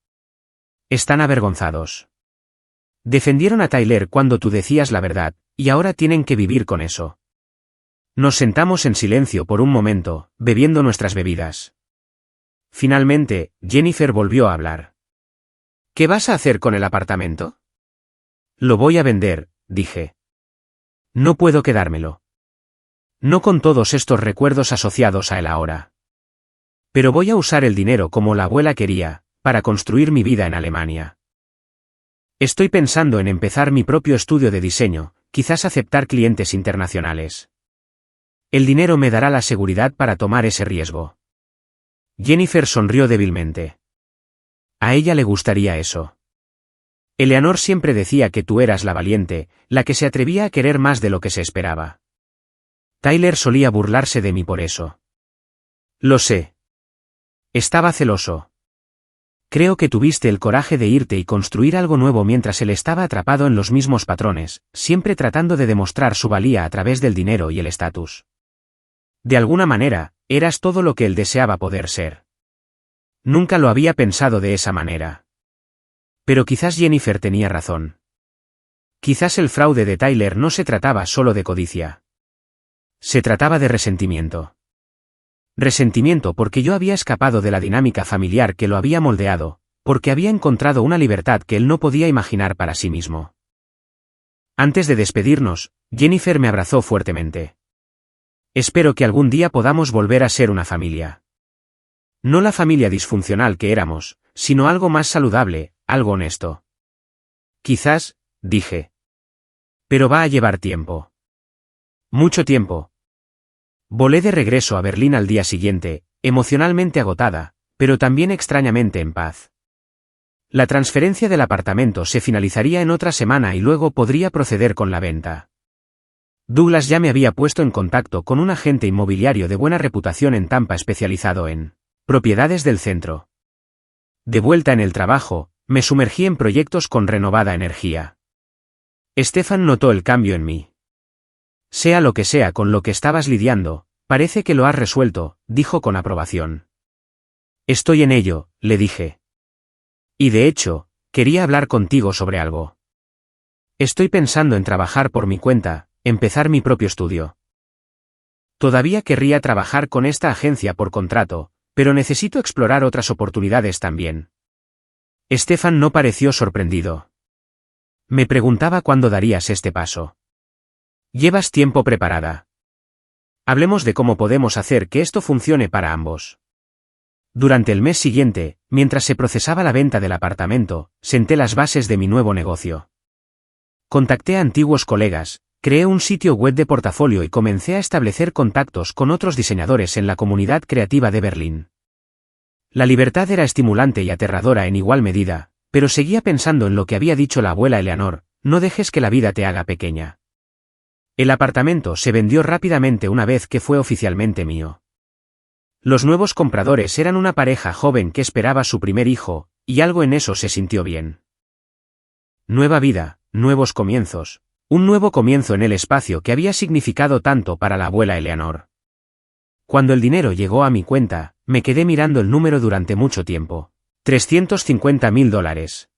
A: Están avergonzados. Defendieron a Tyler cuando tú decías la verdad, y ahora tienen que vivir con eso. Nos sentamos en silencio por un momento, bebiendo nuestras bebidas. Finalmente, Jennifer volvió a hablar. ¿Qué vas a hacer con el apartamento? Lo voy a vender, dije. No puedo quedármelo. No con todos estos recuerdos asociados a él ahora. Pero voy a usar el dinero como la abuela quería, para construir mi vida en Alemania. Estoy pensando en empezar mi propio estudio de diseño, quizás aceptar clientes internacionales. El dinero me dará la seguridad para tomar ese riesgo. Jennifer sonrió débilmente. A ella le gustaría eso. Eleanor siempre decía que tú eras la valiente, la que se atrevía a querer más de lo que se esperaba. Tyler solía burlarse de mí por eso. Lo sé. Estaba celoso. Creo que tuviste el coraje de irte y construir algo nuevo mientras él estaba atrapado en los mismos patrones, siempre tratando de demostrar su valía a través del dinero y el estatus. De alguna manera, eras todo lo que él deseaba poder ser. Nunca lo había pensado de esa manera. Pero quizás Jennifer tenía razón. Quizás el fraude de Tyler no se trataba solo de codicia. Se trataba de resentimiento. Resentimiento porque yo había escapado de la dinámica familiar que lo había moldeado, porque había encontrado una libertad que él no podía imaginar para sí mismo. Antes de despedirnos, Jennifer me abrazó fuertemente. Espero que algún día podamos volver a ser una familia. No la familia disfuncional que éramos, sino algo más saludable, algo honesto. Quizás, dije. Pero va a llevar tiempo. Mucho tiempo. Volé de regreso a Berlín al día siguiente, emocionalmente agotada, pero también extrañamente en paz. La transferencia del apartamento se finalizaría en otra semana y luego podría proceder con la venta. Douglas ya me había puesto en contacto con un agente inmobiliario de buena reputación en Tampa especializado en propiedades del centro. De vuelta en el trabajo, me sumergí en proyectos con renovada energía. Stefan notó el cambio en mí. Sea lo que sea con lo que estabas lidiando, parece que lo has resuelto, dijo con aprobación. Estoy en ello, le dije. Y de hecho, quería hablar contigo sobre algo. Estoy pensando en trabajar por mi cuenta, empezar mi propio estudio. Todavía querría trabajar con esta agencia por contrato, pero necesito explorar otras oportunidades también. Stefan no pareció sorprendido. Me preguntaba cuándo darías este paso. Llevas tiempo preparada. Hablemos de cómo podemos hacer que esto funcione para ambos. Durante el mes siguiente, mientras se procesaba la venta del apartamento, senté las bases de mi nuevo negocio. Contacté a antiguos colegas, creé un sitio web de portafolio y comencé a establecer contactos con otros diseñadores en la comunidad creativa de Berlín. La libertad era estimulante y aterradora en igual medida, pero seguía pensando en lo que había dicho la abuela Eleanor: no dejes que la vida te haga pequeña. El apartamento se vendió rápidamente una vez que fue oficialmente mío. Los nuevos compradores eran una pareja joven que esperaba su primer hijo, y algo en eso se sintió bien. Nueva vida, nuevos comienzos, un nuevo comienzo en el espacio que había significado tanto para la abuela Eleanor. Cuando el dinero llegó a mi cuenta, me quedé mirando el número durante mucho tiempo. $350,000.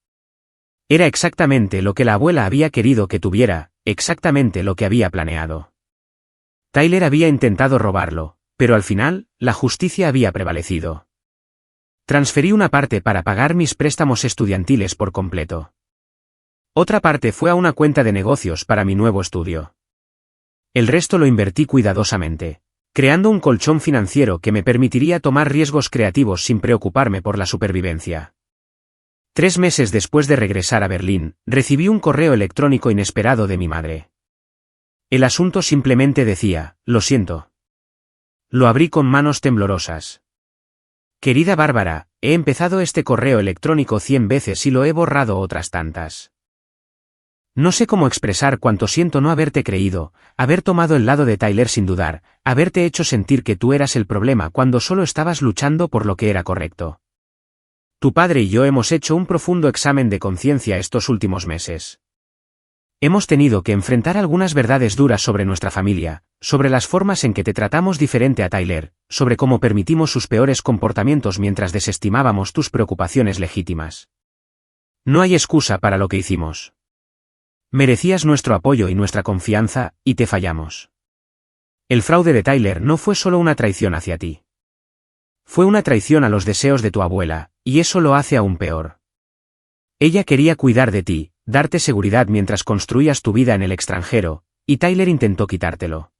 A: Era exactamente lo que la abuela había querido que tuviera, exactamente lo que había planeado. Tyler había intentado robarlo, pero al final, la justicia había prevalecido. Transferí una parte para pagar mis préstamos estudiantiles por completo. Otra parte fue a una cuenta de negocios para mi nuevo estudio. El resto lo invertí cuidadosamente, creando un colchón financiero que me permitiría tomar riesgos creativos sin preocuparme por la supervivencia. 3 meses después de regresar a Berlín, recibí un correo electrónico inesperado de mi madre. El asunto simplemente decía: lo siento. Lo abrí con manos temblorosas. Querida Bárbara, he empezado este correo electrónico 100 veces y lo he borrado otras tantas. No sé cómo expresar cuánto siento no haberte creído, haber tomado el lado de Tyler sin dudar, haberte hecho sentir que tú eras el problema cuando solo estabas luchando por lo que era correcto. Tu padre y yo hemos hecho un profundo examen de conciencia estos últimos meses. Hemos tenido que enfrentar algunas verdades duras sobre nuestra familia, sobre las formas en que te tratamos diferente a Tyler, sobre cómo permitimos sus peores comportamientos mientras desestimábamos tus preocupaciones legítimas. No hay excusa para lo que hicimos. Merecías nuestro apoyo y nuestra confianza, y te fallamos. El fraude de Tyler no fue solo una traición hacia ti. Fue una traición a los deseos de tu abuela, y eso lo hace aún peor. Ella quería cuidar de ti, darte seguridad mientras construías tu vida en el extranjero, y Tyler intentó quitártelo.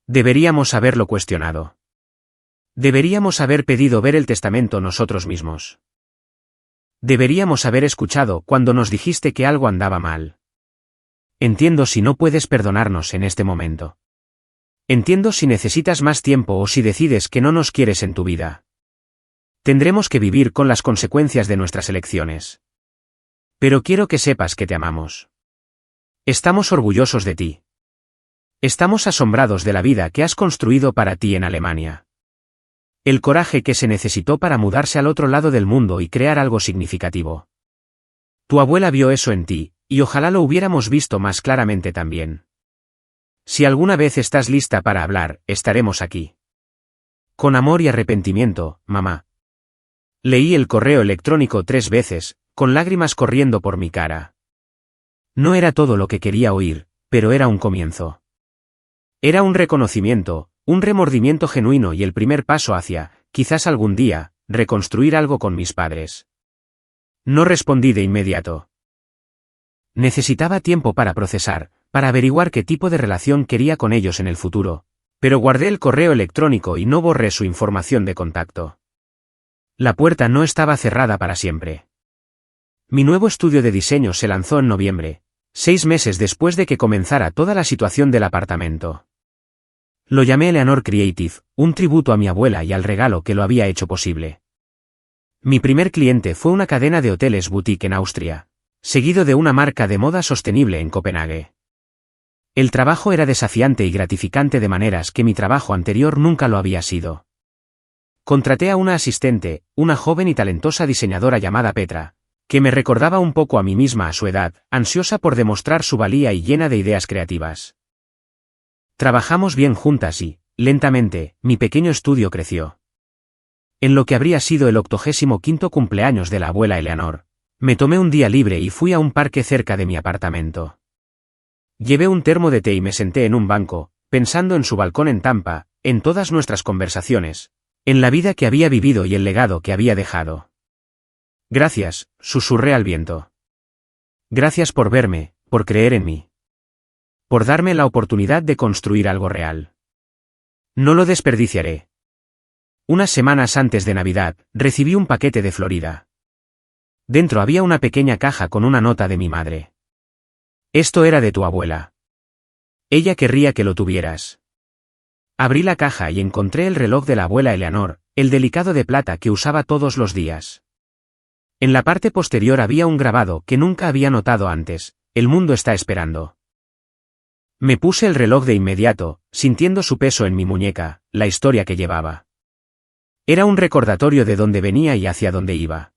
A: Deberíamos haberlo cuestionado. Deberíamos haber pedido ver el testamento nosotros mismos. Deberíamos haber escuchado cuando nos dijiste que algo andaba mal. Entiendo si no puedes perdonarnos en este momento. Entiendo si necesitas más tiempo o si decides que no nos quieres en tu vida. Tendremos que vivir con las consecuencias de nuestras elecciones. Pero quiero que sepas que te amamos. Estamos orgullosos de ti. Estamos asombrados de la vida que has construido para ti en Alemania. El coraje que se necesitó para mudarse al otro lado del mundo y crear algo significativo. Tu abuela vio eso en ti, y ojalá lo hubiéramos visto más claramente también. Si alguna vez estás lista para hablar, estaremos aquí. Con amor y arrepentimiento, mamá. Leí el correo electrónico 3 veces, con lágrimas corriendo por mi cara. No era todo lo que quería oír, pero era un comienzo. Era un reconocimiento, un remordimiento genuino y el primer paso hacia, quizás algún día, reconstruir algo con mis padres. No respondí de inmediato. Necesitaba tiempo para procesar, para averiguar qué tipo de relación quería con ellos en el futuro, pero guardé el correo electrónico y no borré su información de contacto. La puerta no estaba cerrada para siempre. Mi nuevo estudio de diseño se lanzó en noviembre, 6 meses después de que comenzara toda la situación del apartamento. Lo llamé Eleanor Creative, un tributo a mi abuela y al regalo que lo había hecho posible. Mi primer cliente fue una cadena de hoteles boutique en Austria, seguido de una marca de moda sostenible en Copenhague. El trabajo era desafiante y gratificante de maneras que mi trabajo anterior nunca lo había sido. Contraté a una asistente, una joven y talentosa diseñadora llamada Petra, que me recordaba un poco a mí misma a su edad, ansiosa por demostrar su valía y llena de ideas creativas. Trabajamos bien juntas y, lentamente, mi pequeño estudio creció. En lo que habría sido el 85º cumpleaños de la abuela Eleanor, me tomé un día libre y fui a un parque cerca de mi apartamento. Llevé un termo de té y me senté en un banco, pensando en su balcón en Tampa, en todas nuestras conversaciones, en la vida que había vivido y el legado que había dejado. Gracias, susurré al viento. Gracias por verme, por creer en mí. Por darme la oportunidad de construir algo real. No lo desperdiciaré. Unas semanas antes de Navidad, recibí un paquete de Florida. Dentro había una pequeña caja con una nota de mi madre. Esto era de tu abuela. Ella querría que lo tuvieras. Abrí la caja y encontré el reloj de la abuela Eleanor, el delicado de plata que usaba todos los días. En la parte posterior había un grabado que nunca había notado antes: el mundo está esperando. Me puse el reloj de inmediato, sintiendo su peso en mi muñeca, la historia que llevaba. Era un recordatorio de dónde venía y hacia dónde iba.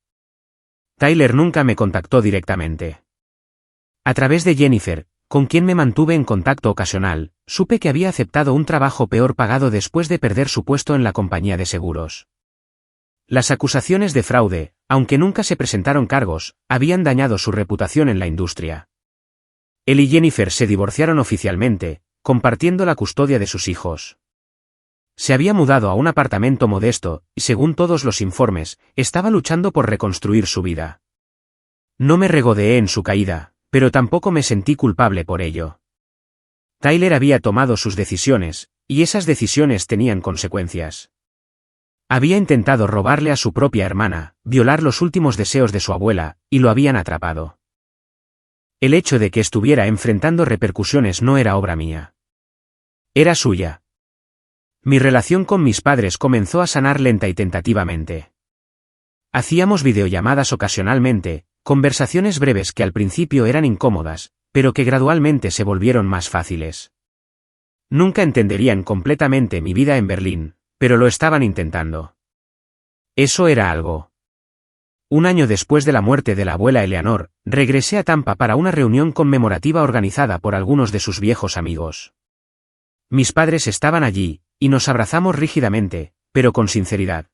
A: Tyler nunca me contactó directamente. A través de Jennifer, con quien me mantuve en contacto ocasional, supe que había aceptado un trabajo peor pagado después de perder su puesto en la compañía de seguros. Las acusaciones de fraude, aunque nunca se presentaron cargos, habían dañado su reputación en la industria. Él y Jennifer se divorciaron oficialmente, compartiendo la custodia de sus hijos. Se había mudado a un apartamento modesto, y según todos los informes, estaba luchando por reconstruir su vida. No me regodeé en su caída, pero tampoco me sentí culpable por ello. Tyler había tomado sus decisiones, y esas decisiones tenían consecuencias. Había intentado robarle a su propia hermana, violar los últimos deseos de su abuela, y lo habían atrapado. El hecho de que estuviera enfrentando repercusiones no era obra mía. Era suya. Mi relación con mis padres comenzó a sanar lenta y tentativamente. Hacíamos videollamadas ocasionalmente, conversaciones breves que al principio eran incómodas, pero que gradualmente se volvieron más fáciles. Nunca entenderían completamente mi vida en Berlín, pero lo estaban intentando. Eso era algo. Un año después de la muerte de la abuela Eleanor, regresé a Tampa para una reunión conmemorativa organizada por algunos de sus viejos amigos. Mis padres estaban allí, y nos abrazamos rígidamente, pero con sinceridad.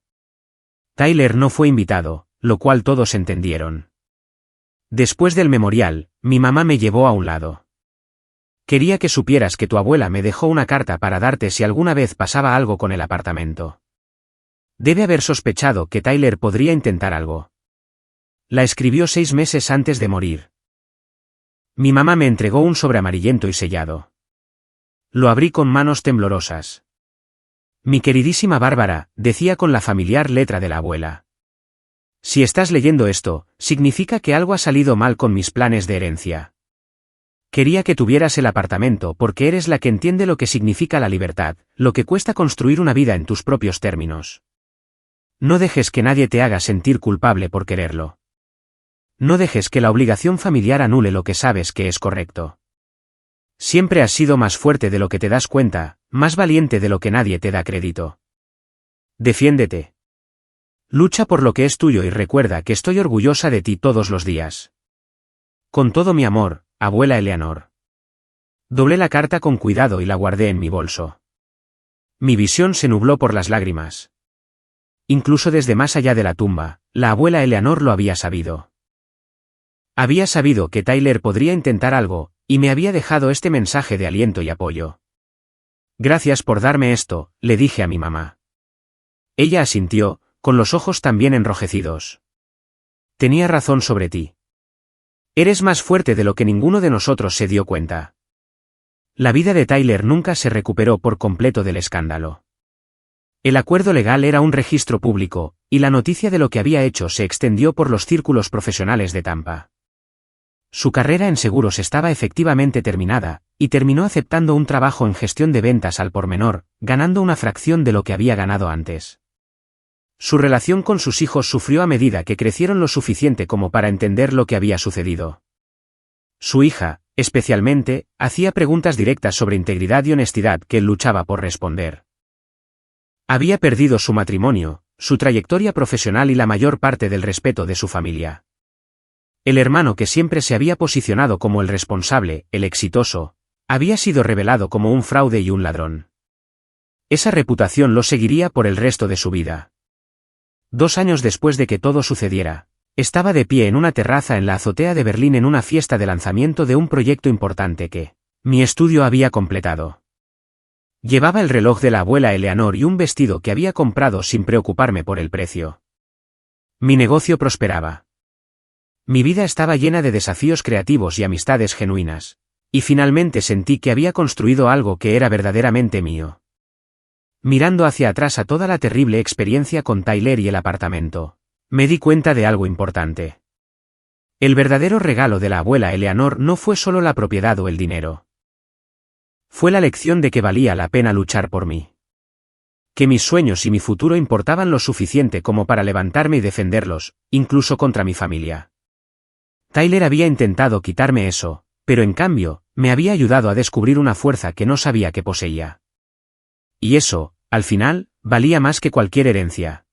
A: Tyler no fue invitado, lo cual todos entendieron. Después del memorial, mi mamá me llevó a un lado. Quería que supieras que tu abuela me dejó una carta para darte si alguna vez pasaba algo con el apartamento. Debe haber sospechado que Tyler podría intentar algo. La escribió 6 meses antes de morir. Mi mamá me entregó un sobre amarillento y sellado. Lo abrí con manos temblorosas. Mi queridísima Bárbara, decía con la familiar letra de la abuela. Si estás leyendo esto, significa que algo ha salido mal con mis planes de herencia. Quería que tuvieras el apartamento porque eres la que entiende lo que significa la libertad, lo que cuesta construir una vida en tus propios términos. No dejes que nadie te haga sentir culpable por quererlo. No dejes que la obligación familiar anule lo que sabes que es correcto. Siempre has sido más fuerte de lo que te das cuenta, más valiente de lo que nadie te da crédito. Defiéndete. Lucha por lo que es tuyo y recuerda que estoy orgullosa de ti todos los días. Con todo mi amor, abuela Eleanor. Doblé la carta con cuidado y la guardé en mi bolso. Mi visión se nubló por las lágrimas. Incluso desde más allá de la tumba, la abuela Eleanor lo había sabido. Había sabido que Tyler podría intentar algo, y me había dejado este mensaje de aliento y apoyo. Gracias por darme esto, le dije a mi mamá. Ella asintió, con los ojos también enrojecidos. Tenía razón sobre ti. Eres más fuerte de lo que ninguno de nosotros se dio cuenta. La vida de Tyler nunca se recuperó por completo del escándalo. El acuerdo legal era un registro público, y la noticia de lo que había hecho se extendió por los círculos profesionales de Tampa. Su carrera en seguros estaba efectivamente terminada, y terminó aceptando un trabajo en gestión de ventas al por menor, ganando una fracción de lo que había ganado antes. Su relación con sus hijos sufrió a medida que crecieron lo suficiente como para entender lo que había sucedido. Su hija, especialmente, hacía preguntas directas sobre integridad y honestidad que él luchaba por responder. Había perdido su matrimonio, su trayectoria profesional y la mayor parte del respeto de su familia. El hermano que siempre se había posicionado como el responsable, el exitoso, había sido revelado como un fraude y un ladrón. Esa reputación lo seguiría por el resto de su vida. 2 años después de que todo sucediera, estaba de pie en una terraza en la azotea de Berlín en una fiesta de lanzamiento de un proyecto importante que mi estudio había completado. Llevaba el reloj de la abuela Eleanor y un vestido que había comprado sin preocuparme por el precio. Mi negocio prosperaba. Mi vida estaba llena de desafíos creativos y amistades genuinas, y finalmente sentí que había construido algo que era verdaderamente mío. Mirando hacia atrás a toda la terrible experiencia con Tyler y el apartamento, me di cuenta de algo importante. El verdadero regalo de la abuela Eleanor no fue solo la propiedad o el dinero. Fue la lección de que valía la pena luchar por mí. Que mis sueños y mi futuro importaban lo suficiente como para levantarme y defenderlos, incluso contra mi familia. Tyler había intentado quitarme eso, pero en cambio, me había ayudado a descubrir una fuerza que no sabía que poseía. Y eso, al final, valía más que cualquier herencia.